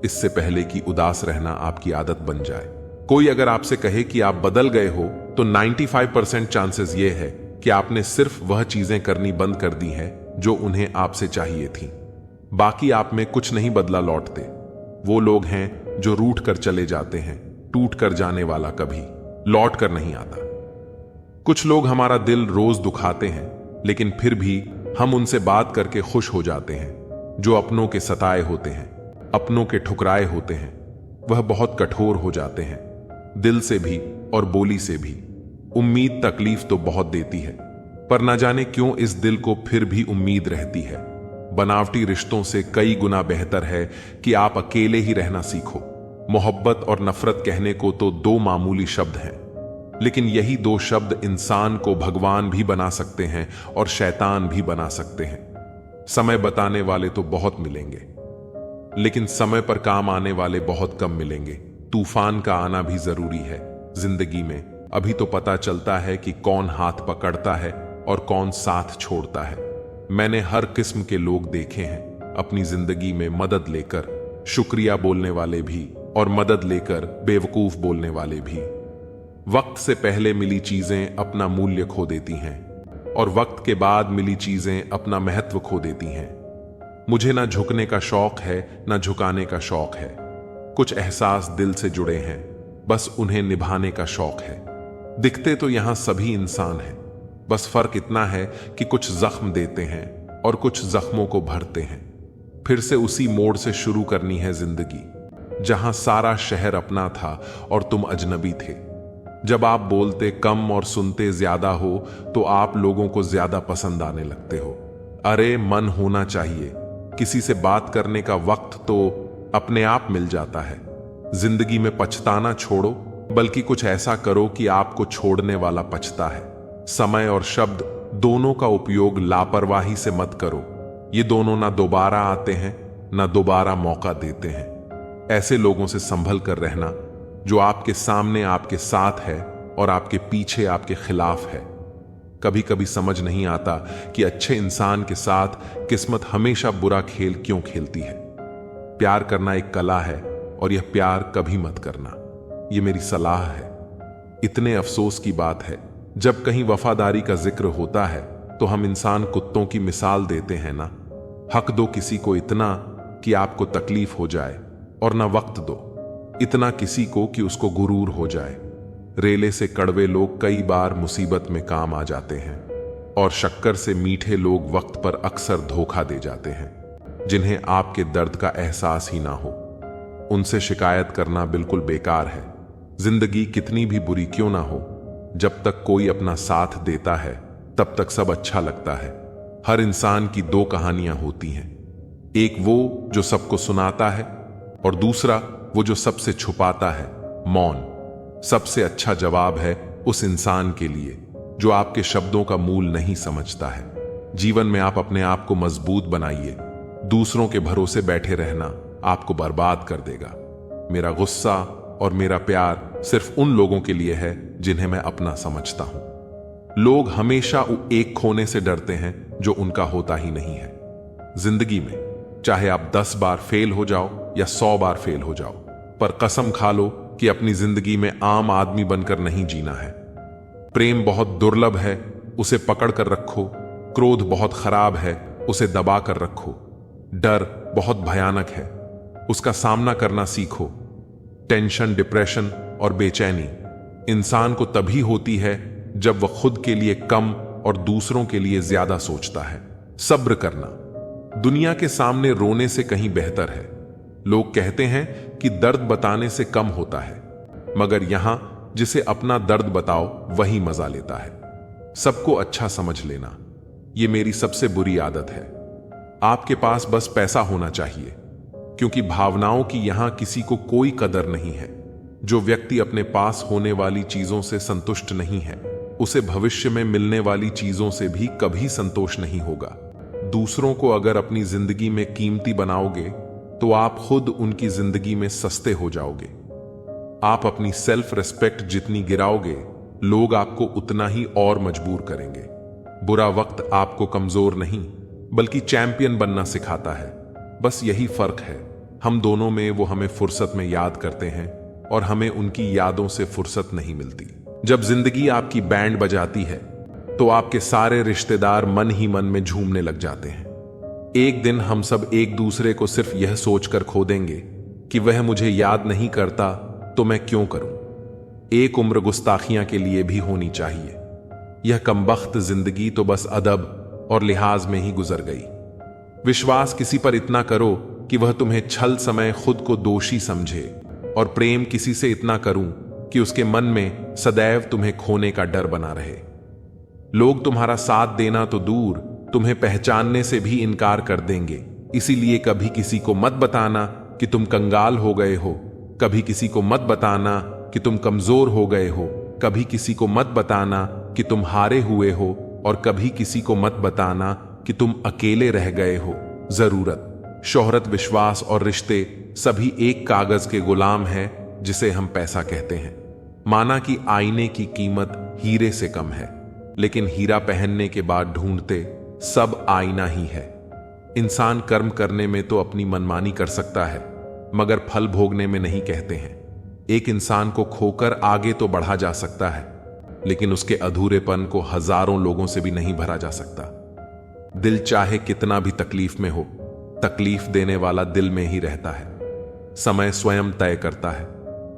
इससे पहले कि उदास रहना आपकी आदत बन जाए। कोई अगर आपसे कहे कि आप बदल गए हो तो 95% चांसेस ये है कि आपने सिर्फ वह चीजें करनी बंद कर दी हैं जो उन्हें आपसे चाहिए थी। बाकी आप में कुछ नहीं बदला लौटते। वो लोग हैं जो रूठ कर चले जाते हैं। टूट कर जाने वाला कभी लौट कर नहीं आता। कुछ लोग हमारा दिल रोज दुखाते हैं, लेकिन फिर भी हम उनसे बात करके खुश हो जाते हैं। जो अपनों के सताए होते हैं, अपनों के ठुकराए होते हैं, वह बहुत कठोर हो जाते हैं, दिल से भी और बोली से भी। उम्मीद तकलीफ तो बहुत देती है, पर न जाने क्यों इस दिल को फिर भी उम्मीद रहती है। बनावटी रिश्तों से कई गुना बेहतर है कि आप अकेले ही रहना सीखो। मोहब्बत और नफरत कहने को तो दो मामूली शब्द हैं, लेकिन यही दो शब्द इंसान को भगवान भी बना सकते हैं और शैतान भी बना सकते हैं। समय बताने वाले तो बहुत मिलेंगे, लेकिन समय पर काम आने वाले बहुत कम मिलेंगे। तूफान का आना भी जरूरी है जिंदगी में। अभी तो पता चलता है कि कौन हाथ पकड़ता है और कौन साथ छोड़ता है। मैंने हर किस्म के लोग देखे हैं अपनी जिंदगी में, मदद लेकर शुक्रिया बोलने वाले भी और मदद लेकर बेवकूफ बोलने वाले भी। वक्त से पहले मिली चीजें अपना मूल्य खो देती हैं और वक्त के बाद मिली चीजें अपना महत्व खो देती हैं। मुझे ना झुकने का शौक है ना झुकाने का शौक है। कुछ एहसास दिल से जुड़े हैं, बस उन्हें निभाने का शौक है। दिखते तो यहां सभी इंसान हैं, बस फर्क इतना है कि कुछ जख्म देते हैं और कुछ जख्मों को भरते हैं। फिर से उसी मोड़ से शुरू करनी है जिंदगी, जहां सारा शहर अपना था और तुम अजनबी थे। जब आप बोलते कम और सुनते ज्यादा हो तो आप लोगों को ज्यादा पसंद आने लगते हो। अरे मन होना चाहिए, किसी से बात करने का वक्त तो अपने आप मिल जाता है। जिंदगी में पछताना छोड़ो, बल्कि कुछ ऐसा करो कि आपको छोड़ने वाला पछता है। समय और शब्द दोनों का उपयोग लापरवाही से मत करो। ये दोनों ना दोबारा आते हैं ना दोबारा मौका देते हैं। ऐसे लोगों से संभल कर रहना जो आपके सामने आपके साथ है और आपके पीछे आपके खिलाफ है। कभी कभी समझ नहीं आता कि अच्छे इंसान के साथ किस्मत हमेशा बुरा खेल क्यों खेलती है। प्यार करना एक कला है और यह प्यार कभी मत करना, यह मेरी सलाह है। इतने अफसोस की बात है, जब कहीं वफादारी का जिक्र होता है तो हम इंसान कुत्तों की मिसाल देते हैं ना। हक दो किसी को इतना कि आपको तकलीफ हो जाए, और ना वक्त दो इतना किसी को कि उसको गुरूर हो जाए। रेले से कड़वे लोग कई बार मुसीबत में काम आ जाते हैं, और शक्कर से मीठे लोग वक्त पर अक्सर धोखा दे जाते हैं। जिन्हें आपके दर्द का एहसास ही ना हो, उनसे शिकायत करना बिल्कुल बेकार है। जिंदगी कितनी भी बुरी क्यों ना हो, जब तक कोई अपना साथ देता है तब तक सब अच्छा लगता है। हर इंसान की दो कहानियां होती हैं, एक वो जो सबको सुनाता है और दूसरा वो जो सबसे छुपाता है, मौन। सबसे अच्छा जवाब है उस इंसान के लिए जो आपके शब्दों का मूल नहीं समझता है। जीवन में आप अपने आप को मजबूत बनाइए। दूसरों के भरोसे बैठे रहना आपको बर्बाद कर देगा। मेरा गुस्सा और मेरा प्यार सिर्फ उन लोगों के लिए है जिन्हें मैं अपना समझता हूं। लोग हमेशा एक खोने से डरते हैं जो उनका होता ही नहीं है। जिंदगी में चाहे आप 10 बार फेल हो जाओ या 100 बार फेल हो जाओ, पर कसम खा लो कि अपनी जिंदगी में आम आदमी बनकर नहीं जीना है। प्रेम बहुत दुर्लभ है, उसे पकड़ कर रखो। क्रोध बहुत खराब है, उसे दबा कर रखो। डर बहुत भयानक है, उसका सामना करना सीखो। टेंशन, डिप्रेशन और बेचैनी इंसान को तभी होती है जब वह खुद के लिए कम और दूसरों के लिए ज्यादा सोचता है। सब्र करना दुनिया के सामने रोने से कहीं बेहतर है। लोग कहते हैं कि दर्द बताने से कम होता है, मगर यहां जिसे अपना दर्द बताओ वही मजा लेता है। सबको अच्छा समझ लेना, यह मेरी सबसे बुरी आदत है। आपके पास बस पैसा होना चाहिए, क्योंकि भावनाओं की यहां किसी को कोई कदर नहीं है। जो व्यक्ति अपने पास होने वाली चीजों से संतुष्ट नहीं है, उसे भविष्य में मिलने वाली चीजों से भी कभी संतोष नहीं होगा। दूसरों को अगर अपनी जिंदगी में कीमती बनाओगे तो आप खुद उनकी जिंदगी में सस्ते हो जाओगे। आप अपनी सेल्फ रिस्पेक्ट जितनी गिराओगे, लोग आपको उतना ही और मजबूर करेंगे। बुरा वक्त आपको कमजोर नहीं बल्कि चैंपियन बनना सिखाता है। बस यही फर्क है, हम दोनों में। वो हमें फुर्सत में याद करते हैं और हमें उनकी यादों से फुर्सत नहीं मिलती। जब जिंदगी आपकी बैंड बजाती है तो आपके सारे रिश्तेदार मन ही मन में झूमने लग जाते हैं। एक दिन हम सब एक दूसरे को सिर्फ यह सोचकर खो देंगे कि वह मुझे याद नहीं करता तो मैं क्यों करूं। एक उम्र गुस्ताखियां के लिए भी होनी चाहिए। यह कमबख्त जिंदगी तो बस अदब और लिहाज में ही गुजर गई। विश्वास किसी पर इतना करो कि वह तुम्हें छल समय खुद को दोषी समझे, और प्रेम किसी से इतना करूं कि उसके मन में सदैव तुम्हें खोने का डर बना रहे। लोग तुम्हारा साथ देना तो दूर, तुम्हें पहचानने से भी इनकार कर देंगे। इसीलिए कभी किसी को मत बताना कि तुम कंगाल हो गए हो, कभी किसी को मत बताना कि तुम कमजोर हो गए हो, कभी किसी को मत बताना कि तुम हारे हुए हो, और कभी किसी को मत बताना कि तुम अकेले रह गए हो। जरूरत, शोहरत, विश्वास और रिश्ते सभी एक कागज के गुलाम हैं जिसे हम पैसा कहते हैं। माना कि आईने की कीमत हीरे से कम है, लेकिन हीरा पहनने के बाद ढूंढते सब आईना ही है। इंसान कर्म करने में तो अपनी मनमानी कर सकता है, मगर फल भोगने में नहीं, कहते हैं। एक इंसान को खोकर आगे तो बढ़ा जा सकता है, लेकिन उसके अधूरेपन को हजारों लोगों से भी नहीं भरा जा सकता। दिल चाहे कितना भी तकलीफ में हो, तकलीफ देने वाला दिल में ही रहता है। समय स्वयं तय करता है।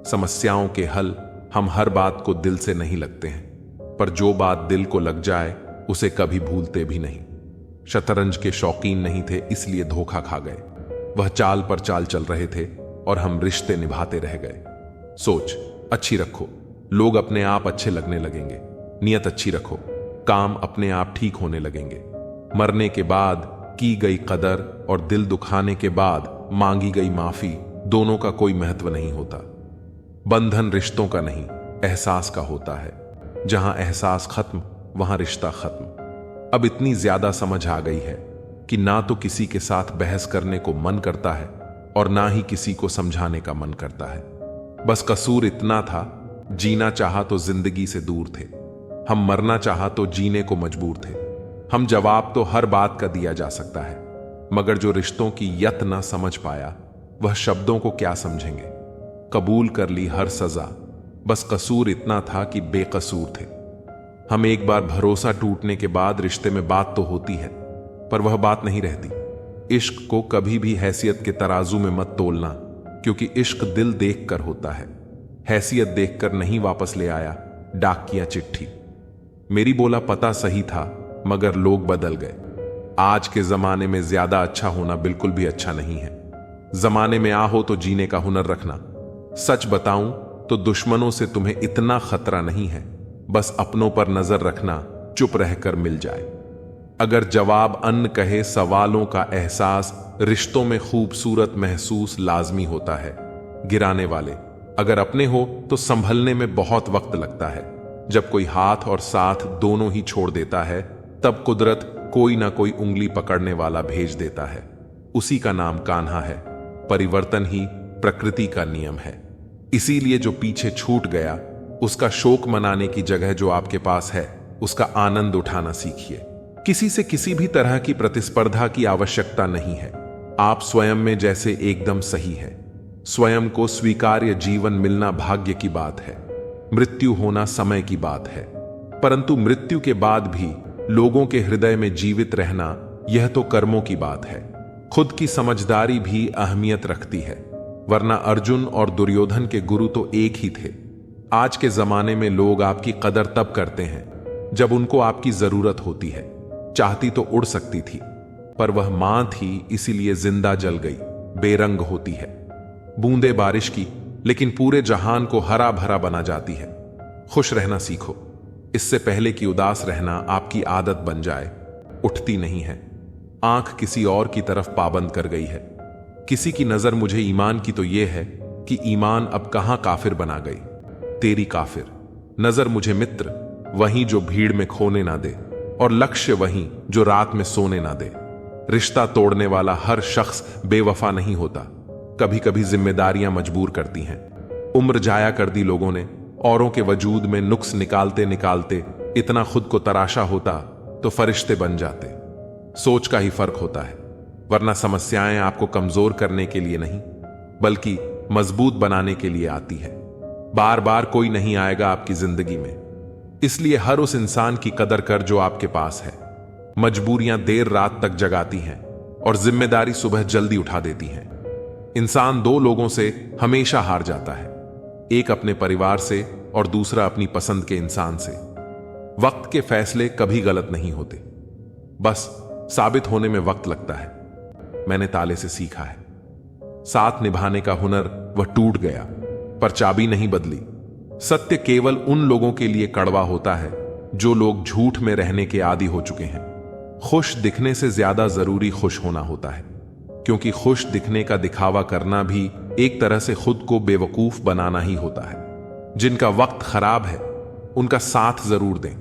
समस्याओं के हल हम हर बात को दिल से नहीं लगते हैं, पर जो बात दिल को लग जाए उसे कभी भूलते भी नहीं। शतरंज के शौकीन नहीं थे, इसलिए धोखा खा गए। वह चाल पर चाल चल रहे थे और हम रिश्ते निभाते रह गए। सोच अच्छी रखो, लोग अपने आप अच्छे लगने लगेंगे। नियत अच्छी रखो, काम अपने आप ठीक होने लगेंगे। मरने के बाद की गई कदर और दिल दुखाने के बाद मांगी गई माफी, दोनों का कोई महत्व नहीं होता। बंधन रिश्तों का नहीं, एहसास का होता है। जहां एहसास खत्म, वहां रिश्ता खत्म। अब इतनी ज्यादा समझ आ गई है कि ना तो किसी के साथ बहस करने को मन करता है और ना ही किसी को समझाने का मन करता है। बस कसूर इतना था, जीना चाहा तो जिंदगी से दूर थे, हम मरना चाहा तो जीने को मजबूर थे। हम जवाब तो हर बात का दिया जा सकता है, मगर जो रिश्तों की यत ना समझ पाया, वह शब्दों को क्या समझेंगे। कबूल कर ली हर सजा, बस कसूर इतना था कि बेकसूर थे। हम एक बार भरोसा टूटने के बाद रिश्ते में बात तो होती है, पर वह बात नहीं रहती। इश्क को कभी भी हैसियत के तराजू में मत तोलना, क्योंकि इश्क दिल देखकर होता है। हैसियत देखकर नहीं वापस ले आया डाकिया चिट्ठी। मेरी बोला पता सही था, मगर लोग बदल गए। आज के जमाने में ज्यादा अच्छा होना बिल्कुल भी अच्छा नहीं है। जमाने में हो तो जीने का हुनर रखना। सच बताऊं तो दुश्मनों से तुम्हें इतना खतरा नहीं है, बस अपनों पर नजर रखना, चुप रहकर मिल जाए। अगर जवाब अन्न कहे सवालों का एहसास, रिश्तों में खूबसूरत महसूस लाजमी होता है। गिराने वाले अगर अपने हो तो संभलने में बहुत वक्त लगता है। जब कोई हाथ और साथ दोनों ही छोड़ देता है, तब कुदरत कोई ना कोई उंगली पकड़ने वाला भेज देता है। उसी का नाम कान्हा है। परिवर्तन ही प्रकृति का नियम है। इसीलिए जो पीछे छूट गया, उसका शोक मनाने की जगह जो आपके पास है, उसका आनंद उठाना सीखिए। किसी से किसी भी तरह की प्रतिस्पर्धा की आवश्यकता नहीं है। आप स्वयं में जैसे एकदम सही है। स्वयं को स्वीकार्य जीवन मिलना भाग्य की बात है, मृत्यु होना समय की बात है। परंतु मृत्यु के बाद भी लोगों के हृदय में जीवित रहना, यह तो कर्मों की बात है। खुद की समझदारी भी अहमियत रखती है, वरना अर्जुन और दुर्योधन के गुरु तो एक ही थे। आज के जमाने में लोग आपकी कदर तब करते हैं जब उनको आपकी जरूरत होती है। चाहती तो उड़ सकती थी, पर वह मां थी, इसीलिए जिंदा जल गई, बेरंग होती है। बूंदे बारिश की, लेकिन पूरे जहान को हरा भरा बना जाती है। खुश रहना सीखो, इससे पहले कि उदास रहना आपकी आदत बन जाए। उठती नहीं है, आंख किसी और की तरफ पाबंद कर गई है। किसी की नजर मुझे ईमान की तो यह है कि ईमान अब कहां काफिर बना गई। तेरी काफिर नजर मुझे मित्र, वहीं जो भीड़ में खोने ना दे, और लक्ष्य वहीं जो रात में सोने ना दे। रिश्ता तोड़ने वाला हर शख्स बेवफा नहीं होता, कभी कभी जिम्मेदारियां मजबूर करती हैं। उम्र जाया कर दी लोगों ने, औरों के वजूद में नुक्स निकालते निकालते इतना खुद को तराशा होता तो फरिश्ते बन जाते। सोच का ही फर्क होता है, वरना समस्याएं आपको कमजोर करने के लिए नहीं, बल्कि मजबूत बनाने के लिए आती है। बार बार कोई नहीं आएगा आपकी जिंदगी में, इसलिए हर उस इंसान की कदर कर जो आपके पास है। मजबूरियां देर रात तक जगाती हैं और जिम्मेदारी सुबह जल्दी उठा देती हैं। इंसान दो लोगों से हमेशा हार जाता है, एक अपने परिवार से और दूसरा अपनी पसंद के इंसान से। वक्त के फैसले कभी गलत नहीं होते, बस साबित होने में वक्त लगता है। मैंने ताले से सीखा है, साथ निभाने का हुनर वह टूट गया, पर चाबी नहीं बदली। सत्य केवल उन लोगों के लिए कड़वा होता है जो लोग झूठ में रहने के आदी हो चुके हैं। खुश दिखने से ज्यादा जरूरी खुश होना होता है, क्योंकि खुश दिखने का दिखावा करना भी एक तरह से खुद को बेवकूफ बनाना ही होता है। जिनका वक्त खराब है उनका साथ जरूर दें,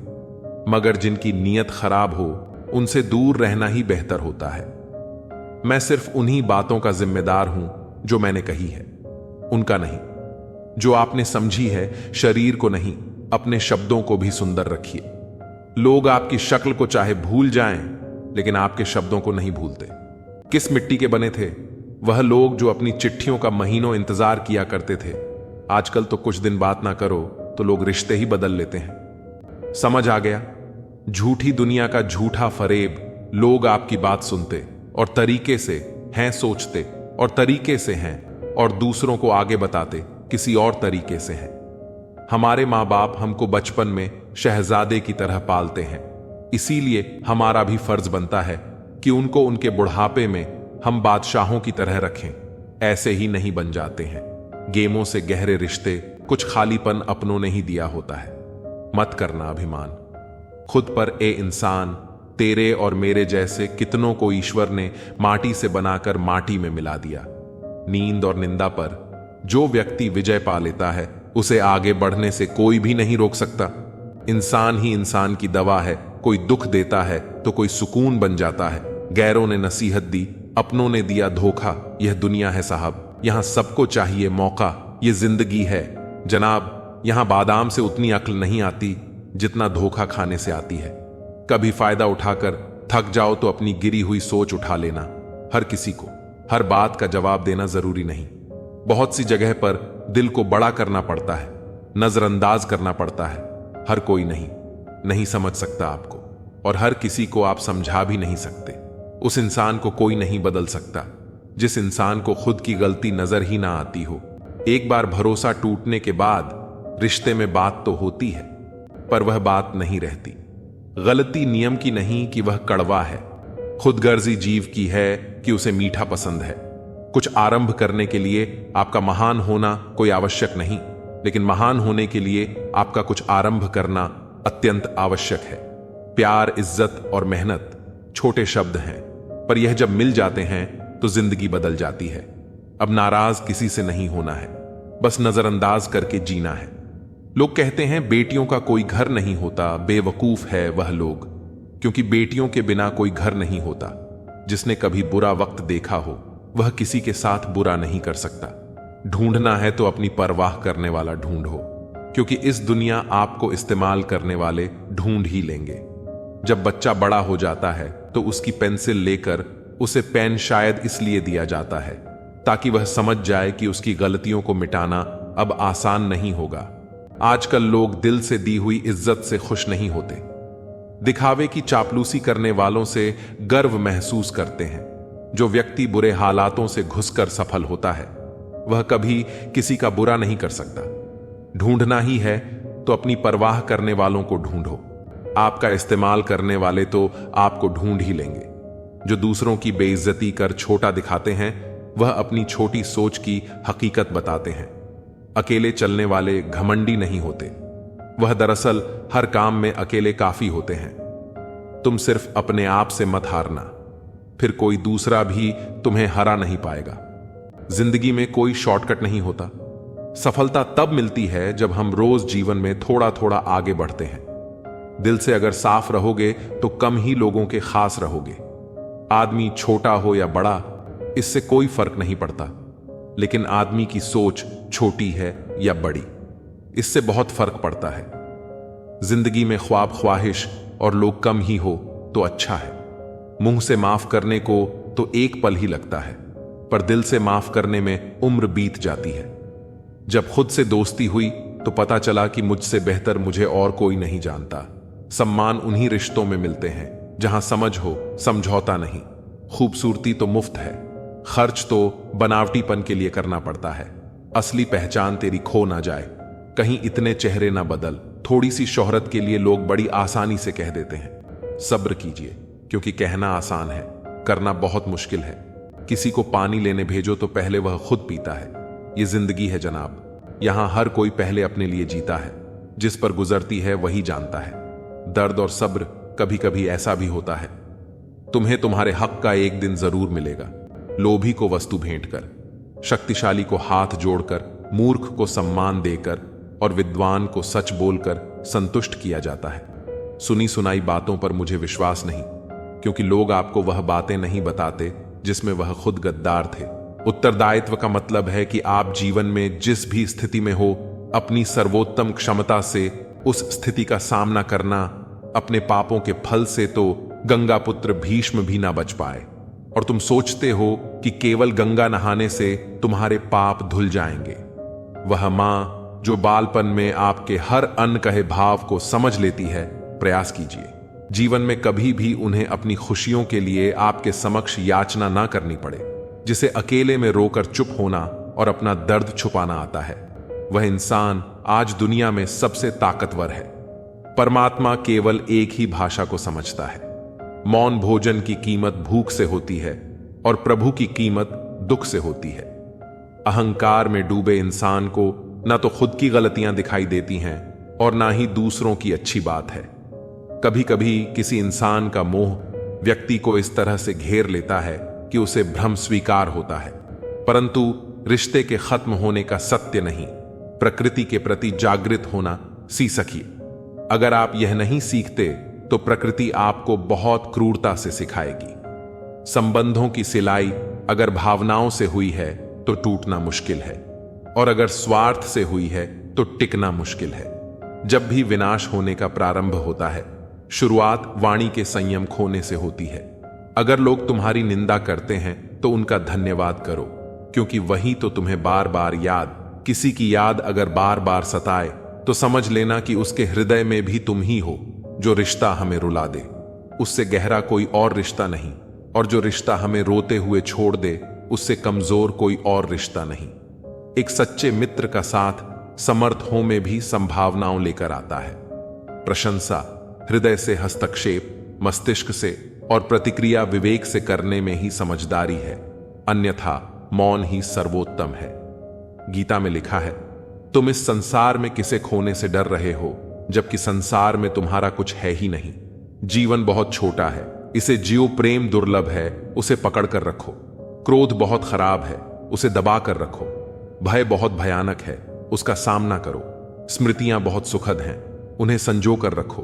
मगर जिनकी नीयत खराब हो उनसे दूर रहना ही बेहतर होता है। मैं सिर्फ उन्हीं बातों का जिम्मेदार हूं जो मैंने कही है, उनका नहीं। जो आपने समझी है, शरीर को नहीं, अपने शब्दों को भी सुंदर रखिए। लोग आपकी शक्ल को चाहे भूल जाएं, लेकिन आपके शब्दों को नहीं भूलते। किस मिट्टी के बने थे वह लोग जो अपनी चिट्ठियों का महीनों इंतजार किया करते थे? आजकल तो कुछ दिन बात ना करो तो लोग रिश्ते ही बदल लेते हैं। समझ आ गया? झूठी दुनिया का झूठा फरेब। लोग आपकी बात सुनते और तरीके से हैं, सोचते और तरीके से हैं, और दूसरों को आगे बताते किसी और तरीके से हैं। हमारे माँ बाप हमको बचपन में शहजादे की तरह पालते हैं, इसीलिए हमारा भी फर्ज बनता है कि उनको उनके बुढ़ापे में हम बादशाहों की तरह रखें। ऐसे ही नहीं बन जाते हैं। गेमों से गहरे रिश्ते कुछ खालीपन अपनों ने ही दिया होता है। मत करना अभिमान खुद पर, ए इंसान। तेरे और मेरे जैसे कितनों को ईश्वर ने माटी से बनाकर माटी में मिला दिया। नींद और निंदा पर जो व्यक्ति विजय पा लेता है उसे आगे बढ़ने से कोई भी नहीं रोक सकता। इंसान ही इंसान की दवा है। कोई दुख देता है तो कोई सुकून बन जाता है। गैरों ने नसीहत दी, अपनों ने दिया धोखा। यह दुनिया है साहब, यहां सबको चाहिए मौका। यह जिंदगी है जनाब, यहां बादाम से उतनी अक्ल नहीं आती जितना धोखा खाने से आती है। कभी फायदा उठाकर थक जाओ तो अपनी गिरी हुई सोच उठा लेना। हर किसी को हर बात का जवाब देना जरूरी नहीं। बहुत सी जगह पर दिल को बड़ा करना पड़ता है, नजरअंदाज करना पड़ता है। हर कोई नहीं समझ सकता आपको, और हर किसी को आप समझा भी नहीं सकते। उस इंसान को कोई नहीं बदल सकता जिस इंसान को खुद की गलती नजर ही ना आती हो। एक बार भरोसा टूटने के बाद रिश्ते में बात तो होती है, पर वह बात नहीं रहती। गलती नियम की नहीं कि वह कड़वा है, खुदगर्जी जीव की है कि उसे मीठा पसंद है। कुछ आरंभ करने के लिए आपका महान होना कोई आवश्यक नहीं, लेकिन महान होने के लिए आपका कुछ आरंभ करना अत्यंत आवश्यक है। प्यार, इज्जत और मेहनत छोटे शब्द हैं, पर यह जब मिल जाते हैं तो जिंदगी बदल जाती है। अब नाराज किसी से नहीं होना है, बस नजरअंदाज करके जीना है। लोग कहते हैं बेटियों का कोई घर नहीं होता, बेवकूफ है वह लोग, क्योंकि बेटियों के बिना कोई घर नहीं होता। जिसने कभी बुरा वक्त देखा हो वह किसी के साथ बुरा नहीं कर सकता। ढूंढना है तो अपनी परवाह करने वाला ढूंढो, क्योंकि इस दुनिया आपको इस्तेमाल करने वाले ढूंढ ही लेंगे। जब बच्चा बड़ा हो जाता है तो उसकी पेंसिल लेकर उसे पेन शायद इसलिए दिया जाता है ताकि वह समझ जाए कि उसकी गलतियों को मिटाना अब आसान नहीं होगा। आजकल लोग दिल से दी हुई इज्जत से खुश नहीं होते, दिखावे की चापलूसी करने वालों से गर्व महसूस करते हैं। जो व्यक्ति बुरे हालातों से घुसकर सफल होता है वह कभी किसी का बुरा नहीं कर सकता। ढूंढना ही है तो अपनी परवाह करने वालों को ढूंढो। आपका इस्तेमाल करने वाले तो आपको ढूंढ ही लेंगे। जो दूसरों की बेइज्जती कर छोटा दिखाते हैं वह अपनी छोटी सोच की हकीकत बताते हैं। अकेले चलने वाले घमंडी नहीं होते, वह दरअसल हर काम में अकेले काफी होते हैं। तुम सिर्फ अपने आप से मत हारना, फिर कोई दूसरा भी तुम्हें हरा नहीं पाएगा। जिंदगी में कोई शॉर्टकट नहीं होता। सफलता तब मिलती है जब हम रोज जीवन में थोड़ा थोड़ा आगे बढ़ते हैं। दिल से अगर साफ रहोगे तो कम ही लोगों के खास रहोगे। आदमी छोटा हो या बड़ा इससे कोई फर्क नहीं पड़ता, लेकिन आदमी की सोच छोटी है या बड़ी इससे बहुत फर्क पड़ता है। जिंदगी में ख्वाब ख्वाहिश और लोग कम ही हो तो अच्छा है। मुंह से माफ करने को तो एक पल ही लगता है, पर दिल से माफ करने में उम्र बीत जाती है। जब खुद से दोस्ती हुई तो पता चला कि मुझसे बेहतर मुझे और कोई नहीं जानता। सम्मान उन्हीं रिश्तों में मिलते हैं जहां समझ हो, समझौता नहीं। खूबसूरती तो मुफ्त है, खर्च तो बनावटीपन के लिए करना पड़ता है। असली पहचान तेरी खो ना जाए, कहीं इतने चेहरे ना बदल। थोड़ी सी शोहरत के लिए लोग बड़ी आसानी से कह देते हैं। सब्र कीजिए, क्योंकि कहना आसान है, करना बहुत मुश्किल है। किसी को पानी लेने भेजो तो पहले वह खुद पीता है। ये जिंदगी है जनाब, यहां हर कोई पहले अपने लिए जीता है। जिस पर गुजरती है वही जानता है। दर्द और सब्र कभी कभी ऐसा भी होता है। तुम्हें तुम्हारे हक का एक दिन जरूर मिलेगा। लोभी को वस्तु भेंट कर, शक्तिशाली को हाथ जोड़कर, मूर्ख को सम्मान देकर और विद्वान को सच बोलकर संतुष्ट किया जाता है। सुनी सुनाई बातों पर मुझे विश्वास नहीं, क्योंकि लोग आपको वह बातें नहीं बताते जिसमें वह खुद गद्दार थे। उत्तरदायित्व का मतलब है कि आप जीवन में जिस भी स्थिति में हो अपनी सर्वोत्तम क्षमता से उस स्थिति का सामना करना। अपने पापों के फल से तो गंगा पुत्र भीष्म भी ना बच पाए, और तुम सोचते हो कि केवल गंगा नहाने से तुम्हारे पाप धुल जाएंगे। वह मां जो बालपन में आपके हर अनकहे भाव को समझ लेती है, प्रयास कीजिए जीवन में कभी भी उन्हें अपनी खुशियों के लिए आपके समक्ष याचना ना करनी पड़े। जिसे अकेले में रोकर चुप होना और अपना दर्द छुपाना आता है, वह इंसान आज दुनिया में सबसे ताकतवर है। परमात्मा केवल एक ही भाषा को समझता है। मौन भोजन की कीमत भूख से होती है और प्रभु की कीमत दुख से होती है। अहंकार में डूबे इंसान को ना तो खुद की गलतियां दिखाई देती हैं और ना ही दूसरों की अच्छी बात है। कभी कभी किसी इंसान का मोह व्यक्ति को इस तरह से घेर लेता है कि उसे भ्रम स्वीकार होता है, परंतु रिश्ते के खत्म होने का सत्य नहीं। प्रकृति के प्रति जागृत होना सीखिए। अगर आप यह नहीं सीखते तो प्रकृति आपको बहुत क्रूरता से सिखाएगी। संबंधों की सिलाई अगर भावनाओं से हुई है तो टूटना मुश्किल है, और अगर स्वार्थ से हुई है तो टिकना मुश्किल है। जब भी विनाश होने का प्रारंभ होता है, शुरुआत वाणी के संयम खोने से होती है। अगर लोग तुम्हारी निंदा करते हैं तो उनका धन्यवाद करो, क्योंकि वही तो तुम्हें बार बार याद। किसी की याद अगर बार बार सताए तो समझ लेना कि उसके हृदय में भी तुम ही हो। जो रिश्ता हमें रुला दे उससे गहरा कोई और रिश्ता नहीं, और जो रिश्ता हमें रोते हुए छोड़ दे उससे कमजोर कोई और रिश्ता नहीं। एक सच्चे मित्र का साथ समर्थों में भी संभावनाओं लेकर आता है। प्रशंसा हृदय से, हस्तक्षेप मस्तिष्क से और प्रतिक्रिया विवेक से करने में ही समझदारी है, अन्यथा मौन ही सर्वोत्तम है। गीता में लिखा है, तुम इस संसार में किसे खोने से डर रहे हो, जबकि संसार में तुम्हारा कुछ है ही नहीं। जीवन बहुत छोटा है, इसे जियो। प्रेम दुर्लभ है, उसे पकड़ कर रखो। क्रोध बहुत खराब है, उसे दबा कर रखो। भय बहुत भयानक है, उसका सामना करो। स्मृतियां बहुत सुखद हैं, उन्हें संजो कर रखो।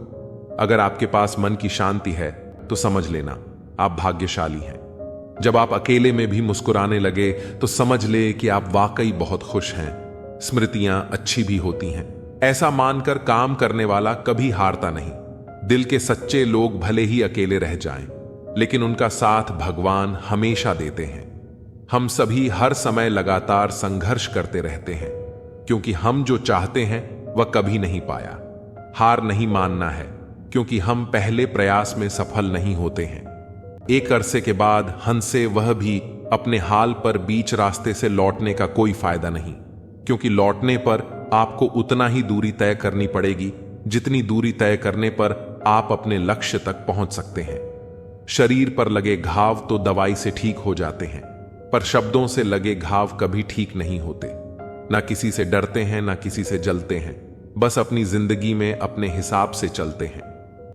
अगर आपके पास मन की शांति है तो समझ लेना आप भाग्यशाली हैं। जब आप अकेले में भी मुस्कुराने लगे तो समझ ले कि आप वाकई बहुत खुश हैं। स्मृतियां अच्छी भी होती हैं, ऐसा मानकर काम करने वाला कभी हारता नहीं। दिल के सच्चे लोग भले ही अकेले रह जाएं, लेकिन उनका साथ भगवान हमेशा देते हैं। हम सभी हर समय लगातार संघर्ष करते रहते हैं, क्योंकि हम जो चाहते हैं वह कभी नहीं पाया। हार नहीं मानना है, क्योंकि हम पहले प्रयास में सफल नहीं होते हैं। एक अरसे के बाद हंसे वह भी अपने हाल पर बीच रास्ते से लौटने का कोई फायदा नहीं, क्योंकि लौटने पर आपको उतना ही दूरी तय करनी पड़ेगी जितनी दूरी तय करने पर आप अपने लक्ष्य तक पहुंच सकते हैं। शरीर पर लगे घाव तो दवाई से ठीक हो जाते हैं, पर शब्दों से लगे घाव कभी ठीक नहीं होते। ना किसी से डरते हैं, ना किसी से जलते हैं, बस अपनी जिंदगी में अपने हिसाब से चलते हैं।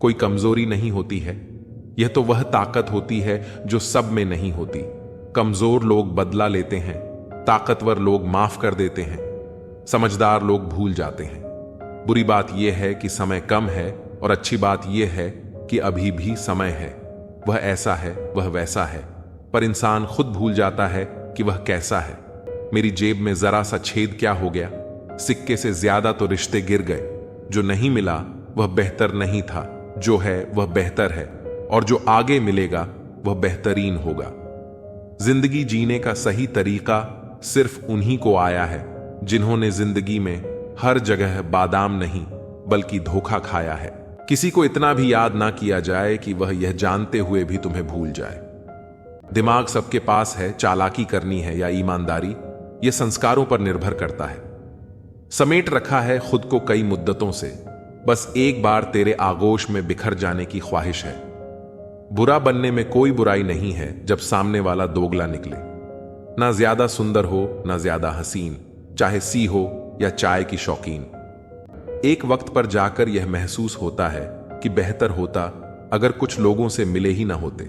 कोई कमजोरी नहीं होती है, यह तो वह ताकत होती है जो सब में नहीं होती। कमजोर लोग बदला लेते हैं, ताकतवर लोग माफ कर देते हैं, समझदार लोग भूल जाते हैं। बुरी बात यह है कि समय कम है, और अच्छी बात यह है कि अभी भी समय है। वह ऐसा है, वह वैसा है, पर इंसान खुद भूल जाता है कि वह कैसा है। मेरी जेब में जरा सा छेद क्या हो गया, सिक्के से ज्यादा तो रिश्ते गिर गए। जो नहीं मिला वह बेहतर नहीं था, जो है वह बेहतर है, और जो आगे मिलेगा वह बेहतरीन होगा। जिंदगी जीने का सही तरीका सिर्फ उन्हीं को आया है जिन्होंने जिंदगी में हर जगह बादाम नहीं बल्कि धोखा खाया है। किसी को इतना भी याद ना किया जाए कि वह यह जानते हुए भी तुम्हें भूल जाए। दिमाग सबके पास है, चालाकी करनी है या ईमानदारी, यह संस्कारों पर निर्भर करता है। समेट रखा है खुद को कई मुद्दतों से, बस एक बार तेरे आगोश में बिखर जाने की ख्वाहिश है। बुरा बनने में कोई बुराई नहीं है जब सामने वाला दोगला निकले। ना ज्यादा सुंदर हो, ना ज्यादा हसीन, चाहे सी हो या चाय की शौकीन। एक वक्त पर जाकर यह महसूस होता है कि बेहतर होता अगर कुछ लोगों से मिले ही ना होते।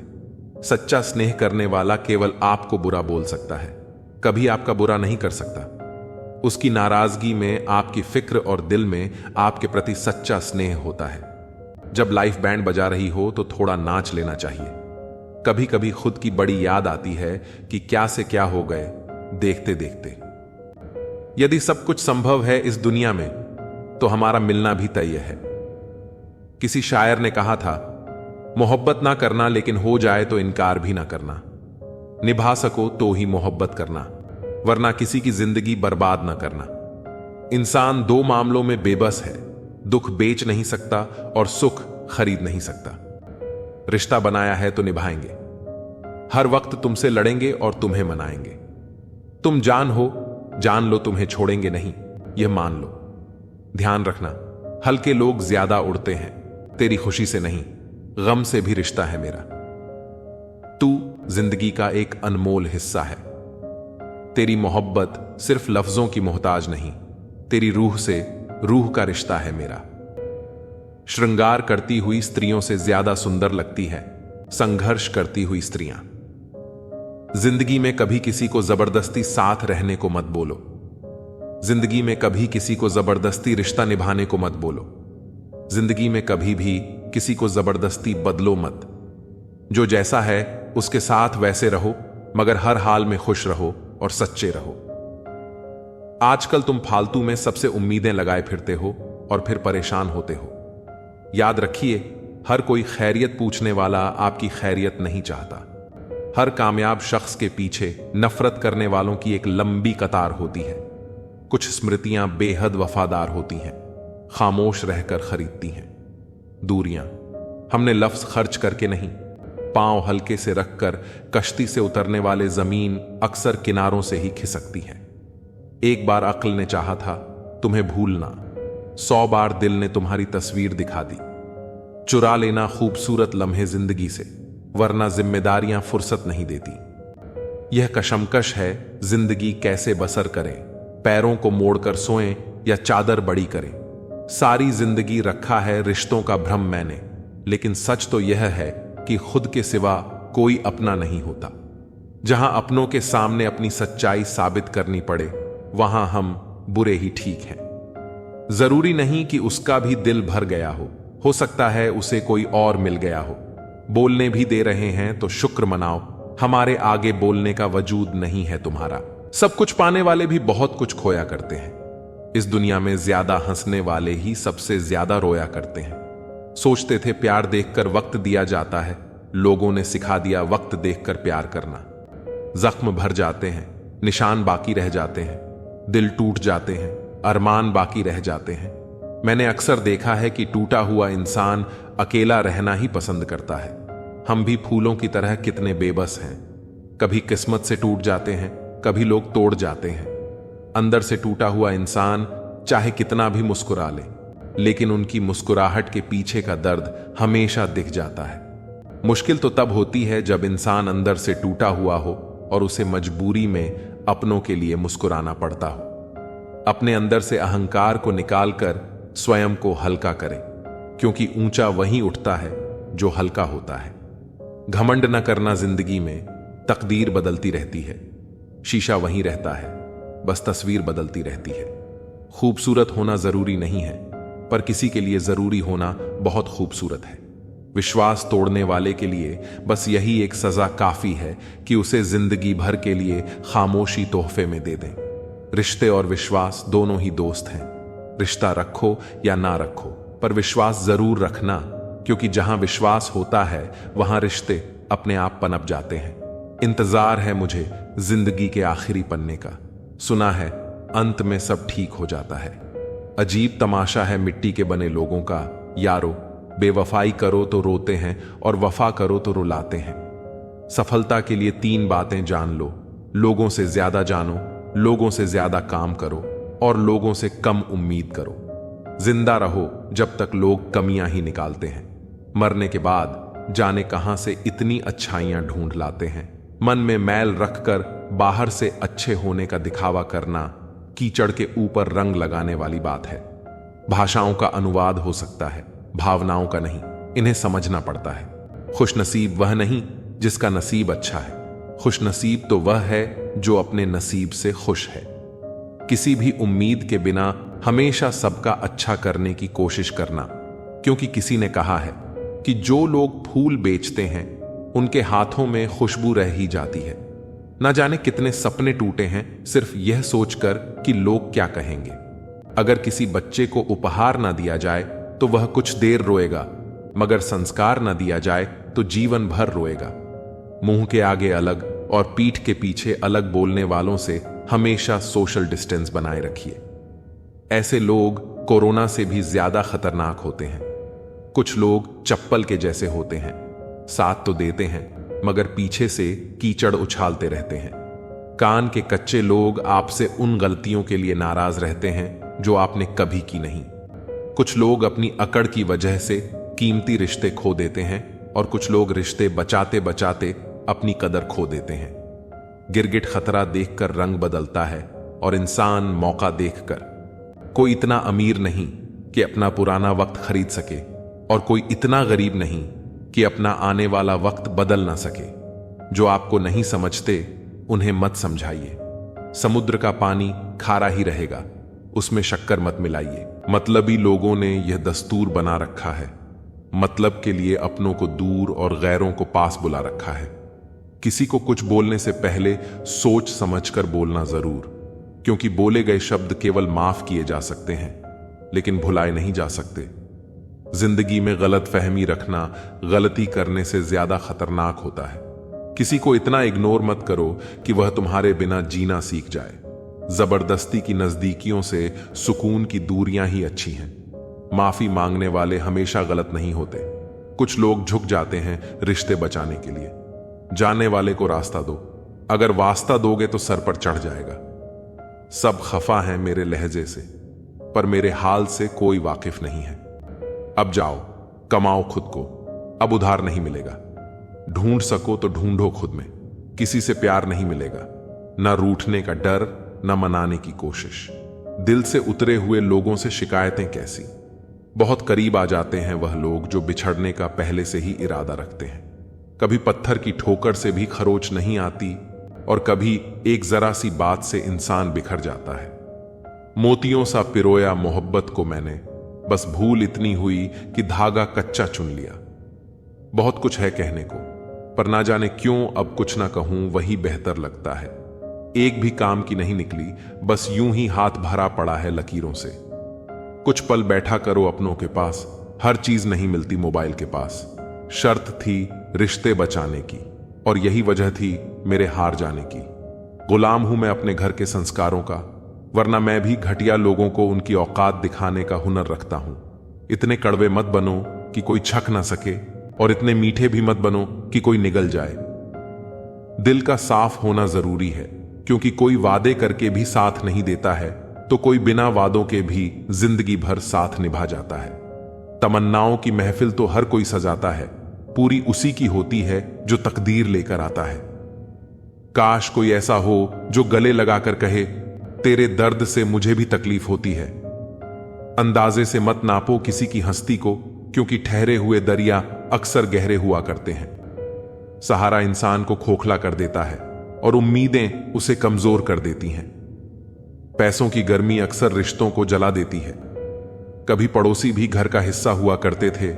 सच्चा स्नेह करने वाला केवल आपको बुरा बोल सकता है, कभी आपका बुरा नहीं कर सकता। उसकी नाराजगी में आपकी फिक्र और दिल में आपके प्रति सच्चा स्नेह होता है। जब लाइफ बैंड बजा रही हो तो थोड़ा नाच लेना चाहिए। कभी कभी खुद की बड़ी याद आती है कि क्या से क्या हो गए देखते देखते। यदि सब कुछ संभव है इस दुनिया में तो हमारा मिलना भी तय है। किसी शायर ने कहा था, मोहब्बत ना करना लेकिन हो जाए तो इनकार भी ना करना। निभा सको तो ही मोहब्बत करना, वरना किसी की जिंदगी बर्बाद ना करना। इंसान दो मामलों में बेबस है, दुख बेच नहीं सकता और सुख खरीद नहीं सकता। रिश्ता बनाया है तो निभाएंगे, हर वक्त तुमसे लड़ेंगे और तुम्हें मनाएंगे। तुम जान हो, जान लो तुम्हें छोड़ेंगे नहीं, यह मान लो। ध्यान रखना, हल्के लोग ज्यादा उड़ते हैं, तेरी खुशी से नहीं गम से भी रिश्ता है मेरा। तू जिंदगी का एक अनमोल हिस्सा है। तेरी मोहब्बत सिर्फ लफ्जों की मोहताज नहीं, तेरी रूह से रूह का रिश्ता है मेरा। श्रृंगार करती हुई स्त्रियों से ज्यादा सुंदर लगती है संघर्ष करती हुई स्त्रियां। जिंदगी में कभी किसी को जबरदस्ती साथ रहने को मत बोलो। जिंदगी में कभी किसी को जबरदस्ती रिश्ता निभाने को मत बोलो। जिंदगी में कभी भी किसी को जबरदस्ती बदलो मत। जो जैसा है उसके साथ वैसे रहो, मगर हर हाल में खुश रहो और सच्चे रहो। आजकल तुम फालतू में सबसे उम्मीदें लगाए फिरते हो और फिर परेशान होते हो। याद रखिए, हर कोई खैरियत पूछने वाला आपकी खैरियत नहीं चाहता। हर कामयाब शख्स के पीछे नफरत करने वालों की एक लंबी कतार होती है। कुछ स्मृतियां बेहद वफादार होती हैं, खामोश रहकर खरीदती हैं। दूरियां हमने लफ्ज खर्च करके नहीं, पांव हल्के से रखकर कश्ती से उतरने वाले जमीन अक्सर किनारों से ही खिसकती है। एक बार अक्ल ने चाहा था तुम्हें भूलना, 100 बार दिल ने तुम्हारी तस्वीर दिखा दी। चुरा लेना खूबसूरत लम्हे जिंदगी से, वरना जिम्मेदारियां फुर्सत नहीं देती। यह कशमकश है जिंदगी कैसे बसर करें, पैरों को मोड़कर सोएं या चादर बड़ी करें। सारी जिंदगी रखा है रिश्तों का भ्रम मैंने, लेकिन सच तो यह है कि खुद के सिवा कोई अपना नहीं होता। जहां अपनों के सामने अपनी सच्चाई साबित करनी पड़े, वहां हम बुरे ही ठीक हैं। जरूरी नहीं कि उसका भी दिल भर गया हो सकता है उसे कोई और मिल गया हो। बोलने भी दे रहे हैं तो शुक्र मनाओ, हमारे आगे बोलने का वजूद नहीं है तुम्हारा। सब कुछ पाने वाले भी बहुत कुछ खोया करते हैं। इस दुनिया में ज्यादा हंसने वाले ही सबसे ज्यादा रोया करते हैं। सोचते थे प्यार देखकर वक्त दिया जाता है, लोगों ने सिखा दिया वक्त देखकर प्यार करना। जख्म भर जाते हैं, निशान बाकी रह जाते हैं, दिल टूट जाते हैं, अरमान बाकी रह जाते हैं। मैंने अक्सर देखा है कि टूटा हुआ इंसान अकेला रहना ही पसंद करता है। हम भी फूलों की तरह कितने बेबस हैं। कभी किस्मत से टूट जाते हैं, कभी लोग तोड़ जाते हैं। अंदर से टूटा हुआ इंसान चाहे कितना भी मुस्कुरा ले, लेकिन उनकी मुस्कुराहट के पीछे का दर्द हमेशा दिख जाता है। मुश्किल तो तब होती है जब इंसान अंदर से टूटा हुआ हो और उसे मजबूरी में अपनों के लिए मुस्कुराना पड़ता हो। अपने अंदर से अहंकार को निकालकर स्वयं को हल्का करें, क्योंकि ऊंचा वहीं उठता है जो हल्का होता है। घमंड न करना जिंदगी में, तकदीर बदलती रहती है। शीशा वहीं रहता है, बस तस्वीर बदलती रहती है। खूबसूरत होना जरूरी नहीं है, पर किसी के लिए जरूरी होना बहुत खूबसूरत है। विश्वास तोड़ने वाले के लिए बस यही एक सजा काफी है कि उसे जिंदगी भर के लिए खामोशी तोहफे में दे दें। रिश्ते और विश्वास दोनों ही दोस्त हैं। रिश्ता रखो या ना रखो, पर विश्वास जरूर रखना, क्योंकि जहां विश्वास होता है वहां रिश्ते अपने आप पनप जाते हैं। इंतजार है मुझे जिंदगी के आखिरी पन्ने का, सुना है अंत में सब ठीक हो जाता है। अजीब तमाशा है मिट्टी के बने लोगों का, यारो बेवफाई करो तो रोते हैं और वफा करो तो रुलाते हैं। सफलता के लिए 3 बातें जान लो, लोगों से ज्यादा जानो, लोगों से ज्यादा काम करो और लोगों से कम उम्मीद करो। जिंदा रहो जब तक लोग कमियां ही निकालते हैं। मरने के बाद जाने कहां से इतनी अच्छाइयां ढूंढ लाते हैं। मन में मैल रखकर बाहर से अच्छे होने का दिखावा करना कीचड़ के ऊपर रंग लगाने वाली बात है। भाषाओं का अनुवाद हो सकता है, भावनाओं का नहीं। इन्हें समझना पड़ता है। खुशनसीब वह नहीं जिसका नसीब अच्छा है, खुशनसीब तो वह है जो अपने नसीब से खुश है। किसी भी उम्मीद के बिना हमेशा सबका अच्छा करने की कोशिश करना, क्योंकि किसी ने कहा है कि जो लोग फूल बेचते हैं उनके हाथों में खुशबू रह ही जाती है। ना जाने कितने सपने टूटे हैं सिर्फ यह सोचकर कि लोग क्या कहेंगे। अगर किसी बच्चे को उपहार ना दिया जाए तो वह कुछ देर रोएगा, मगर संस्कार ना दिया जाए तो जीवन भर रोएगा। मुंह के आगे अलग और पीठ के पीछे अलग बोलने वालों से हमेशा सोशल डिस्टेंस बनाए रखिए। ऐसे लोग कोरोना से भी ज्यादा खतरनाक होते हैं। कुछ लोग चप्पल के जैसे होते हैं, साथ तो देते हैं मगर पीछे से कीचड़ उछालते रहते हैं। कान के कच्चे लोग आपसे उन गलतियों के लिए नाराज रहते हैं जो आपने कभी की नहीं। कुछ लोग अपनी अकड़ की वजह से कीमती रिश्ते खो देते हैं और कुछ लोग रिश्ते बचाते बचाते अपनी कदर खो देते हैं। गिरगिट खतरा देखकर रंग बदलता है और इंसान मौका देखकर। कोई इतना अमीर नहीं कि अपना पुराना वक्त खरीद सके और कोई इतना गरीब नहीं कि अपना आने वाला वक्त बदल ना सके। जो आपको नहीं समझते उन्हें मत समझाइए। समुद्र का पानी खारा ही रहेगा, उसमें शक्कर मत मिलाइए। मतलबी लोगों ने यह दस्तूर बना रखा है, मतलब के लिए अपनों को दूर और गैरों को पास बुला रखा है। किसी को कुछ बोलने से पहले सोच समझकर बोलना जरूर, क्योंकि बोले गए शब्द केवल माफ किए जा सकते हैं लेकिन भुलाए नहीं जा सकते। जिंदगी में गलत फहमी रखना गलती करने से ज्यादा खतरनाक होता है। किसी को इतना इग्नोर मत करो कि वह तुम्हारे बिना जीना सीख जाए। जबरदस्ती की नजदीकियों से सुकून की दूरियां ही अच्छी हैं। माफी मांगने वाले हमेशा गलत नहीं होते। कुछ लोग झुक जाते हैं रिश्ते बचाने के लिए। जाने वाले को रास्ता दो, अगर वास्ता दोगे तो सर पर चढ़ जाएगा। सब खफा हैं मेरे लहजे से, पर मेरे हाल से कोई वाकिफ नहीं है। अब जाओ, कमाओ खुद को, अब उधार नहीं मिलेगा। ढूंढ सको तो ढूंढो खुद में, किसी से प्यार नहीं मिलेगा। न रूठने का डर, न मनाने की कोशिश। दिल से उतरे हुए लोगों से शिकायतें कैसी। बहुत करीब आ जाते हैं वह लोग जो बिछड़ने का पहले से ही इरादा रखते हैं। कभी पत्थर की ठोकर से भी खरोच नहीं आती और कभी एक जरा सी बात से इंसान बिखर जाता है। मोतियों सा पिरोया मोहब्बत को मैंने, बस भूल इतनी हुई कि धागा कच्चा चुन लिया। बहुत कुछ है कहने को, पर ना जाने क्यों अब कुछ ना कहूं वही बेहतर लगता है। एक भी काम की नहीं निकली, बस यूं ही हाथ भरा पड़ा है लकीरों से। कुछ पल बैठा करो अपनों के पास, हर चीज नहीं मिलती मोबाइल के पास। शर्त थी रिश्ते बचाने की, और यही वजह थी मेरे हार जाने की। गुलाम हूं मैं अपने घर के संस्कारों का, वरना मैं भी घटिया लोगों को उनकी औकात दिखाने का हुनर रखता हूं। इतने कड़वे मत बनो कि कोई छक ना सके, और इतने मीठे भी मत बनो कि कोई निगल जाए। दिल का साफ होना जरूरी है, क्योंकि कोई वादे करके भी साथ नहीं देता है, तो कोई बिना वादों के भी जिंदगी भर साथ निभा जाता है। तमन्नाओं की महफिल तो हर कोई सजाता है, पूरी उसी की होती है जो तकदीर लेकर आता है। काश कोई ऐसा हो जो गले लगाकर कहे, तेरे दर्द से मुझे भी तकलीफ होती है। अंदाजे से मत नापो किसी की हस्ती को, क्योंकि ठहरे हुए दरिया अक्सर गहरे हुआ करते हैं। सहारा इंसान को खोखला कर देता है और उम्मीदें उसे कमजोर कर देती हैं। पैसों की गर्मी अक्सर रिश्तों को जला देती है। कभी पड़ोसी भी घर का हिस्सा हुआ करते थे,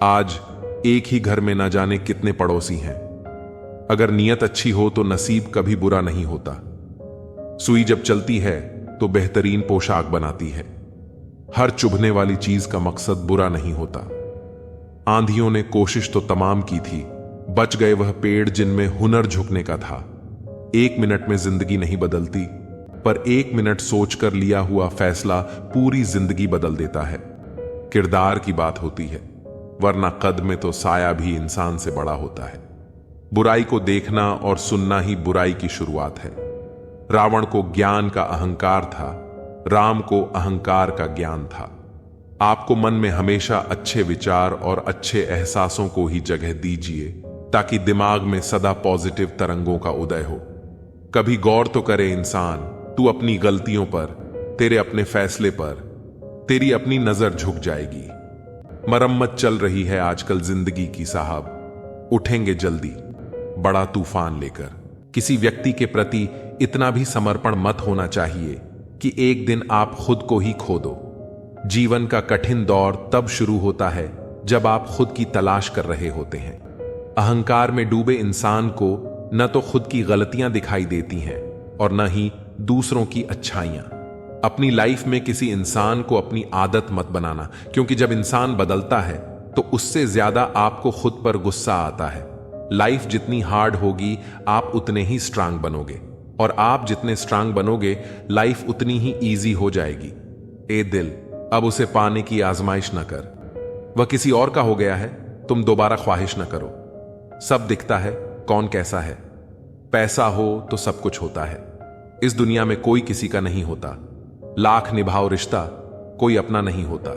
आज एक ही घर में न जाने कितने पड़ोसी हैं। अगर नीयत अच्छी हो तो नसीब कभी बुरा नहीं होता। सुई जब चलती है तो बेहतरीन पोशाक बनाती है। हर चुभने वाली चीज का मकसद बुरा नहीं होता। आंधियों ने कोशिश तो तमाम की थी, बच गए वह पेड़ जिनमें हुनर झुकने का था। 1 मिनट में जिंदगी नहीं बदलती, पर 1 मिनट सोचकर लिया हुआ फैसला पूरी जिंदगी बदल देता है। किरदार की बात होती है, वरना कद में तो साया भी इंसान से बड़ा होता है। बुराई को देखना और सुनना ही बुराई की शुरुआत है। रावण को ज्ञान का अहंकार था, राम को अहंकार का ज्ञान था। आपको मन में हमेशा अच्छे विचार और अच्छे एहसासों को ही जगह दीजिए, ताकि दिमाग में सदा पॉजिटिव तरंगों का उदय हो। कभी गौर तो करे इंसान, तू अपनी गलतियों पर, तेरे अपने फैसले पर, तेरी अपनी नजर झुक जाएगी। मरम्मत चल रही है आजकल जिंदगी की साहब, उठेंगे जल्दी बड़ा तूफान लेकर। किसी व्यक्ति के प्रति इतना भी समर्पण मत होना चाहिए कि एक दिन आप खुद को ही खो दो। जीवन का कठिन दौर तब शुरू होता है जब आप खुद की तलाश कर रहे होते हैं। अहंकार में डूबे इंसान को न तो खुद की गलतियां दिखाई देती हैं और न ही दूसरों की अच्छाइयां। अपनी लाइफ में किसी इंसान को अपनी आदत मत बनाना, क्योंकि जब इंसान बदलता है तो उससे ज्यादा आपको खुद पर गुस्सा आता है। लाइफ जितनी हार्ड होगी आप उतने ही स्ट्रांग बनोगे, और आप जितने स्ट्रांग बनोगे लाइफ उतनी ही इजी हो जाएगी। ए दिल, अब उसे पाने की आजमाइश न कर। वह किसी और का हो गया है, तुम दोबारा ख्वाहिश न करो। सब दिखता है, कौन कैसा है। पैसा हो तो सब कुछ होता है। इस दुनिया में कोई किसी का नहीं होता। लाख निभाओ रिश्ता, कोई अपना नहीं होता।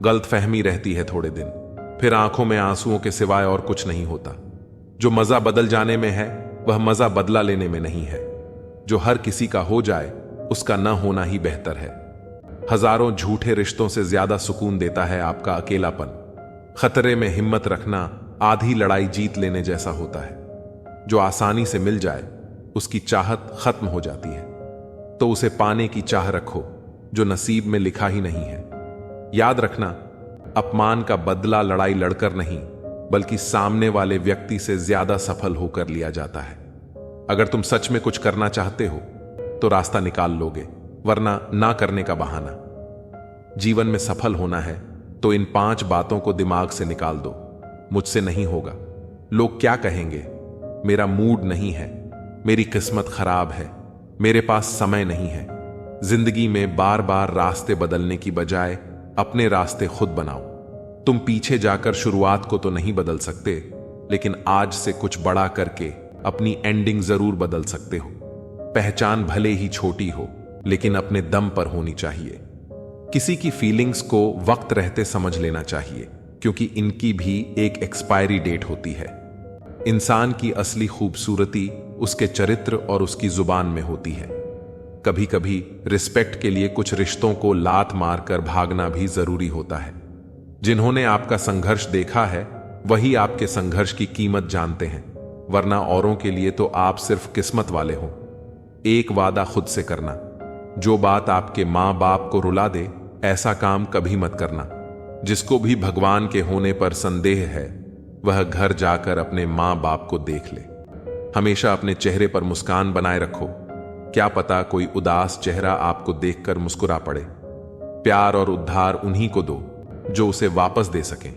गलतफहमी रहती है थोड़े दिन, फिर आंखों में आंसुओं के सिवाय और कुछ नहीं होता। जो मजा बदल जाने में है वह मजा बदला लेने में नहीं है। जो हर किसी का हो जाए उसका न होना ही बेहतर है। हजारों झूठे रिश्तों से ज्यादा सुकून देता है आपका अकेलापन। खतरे में हिम्मत रखना आधी लड़ाई जीत लेने जैसा होता है। जो आसानी से मिल जाए उसकी चाहत खत्म हो जाती है, तो उसे पाने की चाह रखो जो नसीब में लिखा ही नहीं है। याद रखना, अपमान का बदला लड़ाई लड़कर नहीं, बल्कि सामने वाले व्यक्ति से ज्यादा सफल होकर लिया जाता है। अगर तुम सच में कुछ करना चाहते हो तो रास्ता निकाल लोगे, वरना ना करने का बहाना। जीवन में सफल होना है तो इन 5 बातों को दिमाग से निकाल दो। मुझसे नहीं होगा, लोग क्या कहेंगे, मेरा मूड नहीं है, मेरी किस्मत खराब है, मेरे पास समय नहीं है। जिंदगी में बार बार रास्ते बदलने की बजाय अपने रास्ते खुद बनाओ। तुम पीछे जाकर शुरुआत को तो नहीं बदल सकते, लेकिन आज से कुछ बड़ा करके अपनी एंडिंग जरूर बदल सकते हो। पहचान भले ही छोटी हो, लेकिन अपने दम पर होनी चाहिए। किसी की फीलिंग्स को वक्त रहते समझ लेना चाहिए, क्योंकि इनकी भी एक एक्सपायरी डेट होती है। इंसान की असली खूबसूरती उसके चरित्र और उसकी जुबान में होती है। कभी कभी रिस्पेक्ट के लिए कुछ रिश्तों को लात मारकर भागना भी जरूरी होता है। जिन्होंने आपका संघर्ष देखा है वही आपके संघर्ष की कीमत जानते हैं, वरना औरों के लिए तो आप सिर्फ किस्मत वाले हो। एक वादा खुद से करना, जो बात आपके मां बाप को रुला दे ऐसा काम कभी मत करना। जिसको भी भगवान के होने पर संदेह है वह घर जाकर अपने मां बाप को देख ले। हमेशा अपने चेहरे पर मुस्कान बनाए रखो, क्या पता कोई उदास चेहरा आपको देखकर मुस्कुरा पड़े। प्यार और उद्धार उन्हीं को दो जो उसे वापस दे सकें।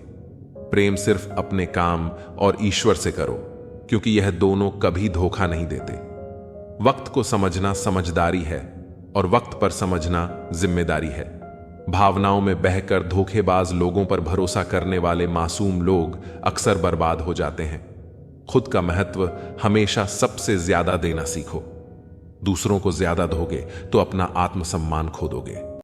प्रेम सिर्फ अपने काम और ईश्वर से करो, क्योंकि यह दोनों कभी धोखा नहीं देते। वक्त को समझना समझदारी है और वक्त पर समझना जिम्मेदारी है। भावनाओं में बहकर धोखेबाज लोगों पर भरोसा करने वाले मासूम लोग अक्सर बर्बाद हो जाते हैं। खुद का महत्व हमेशा सबसे ज्यादा देना सीखो। दूसरों को ज्यादा दोगे तो अपना आत्मसम्मान खो दोगे।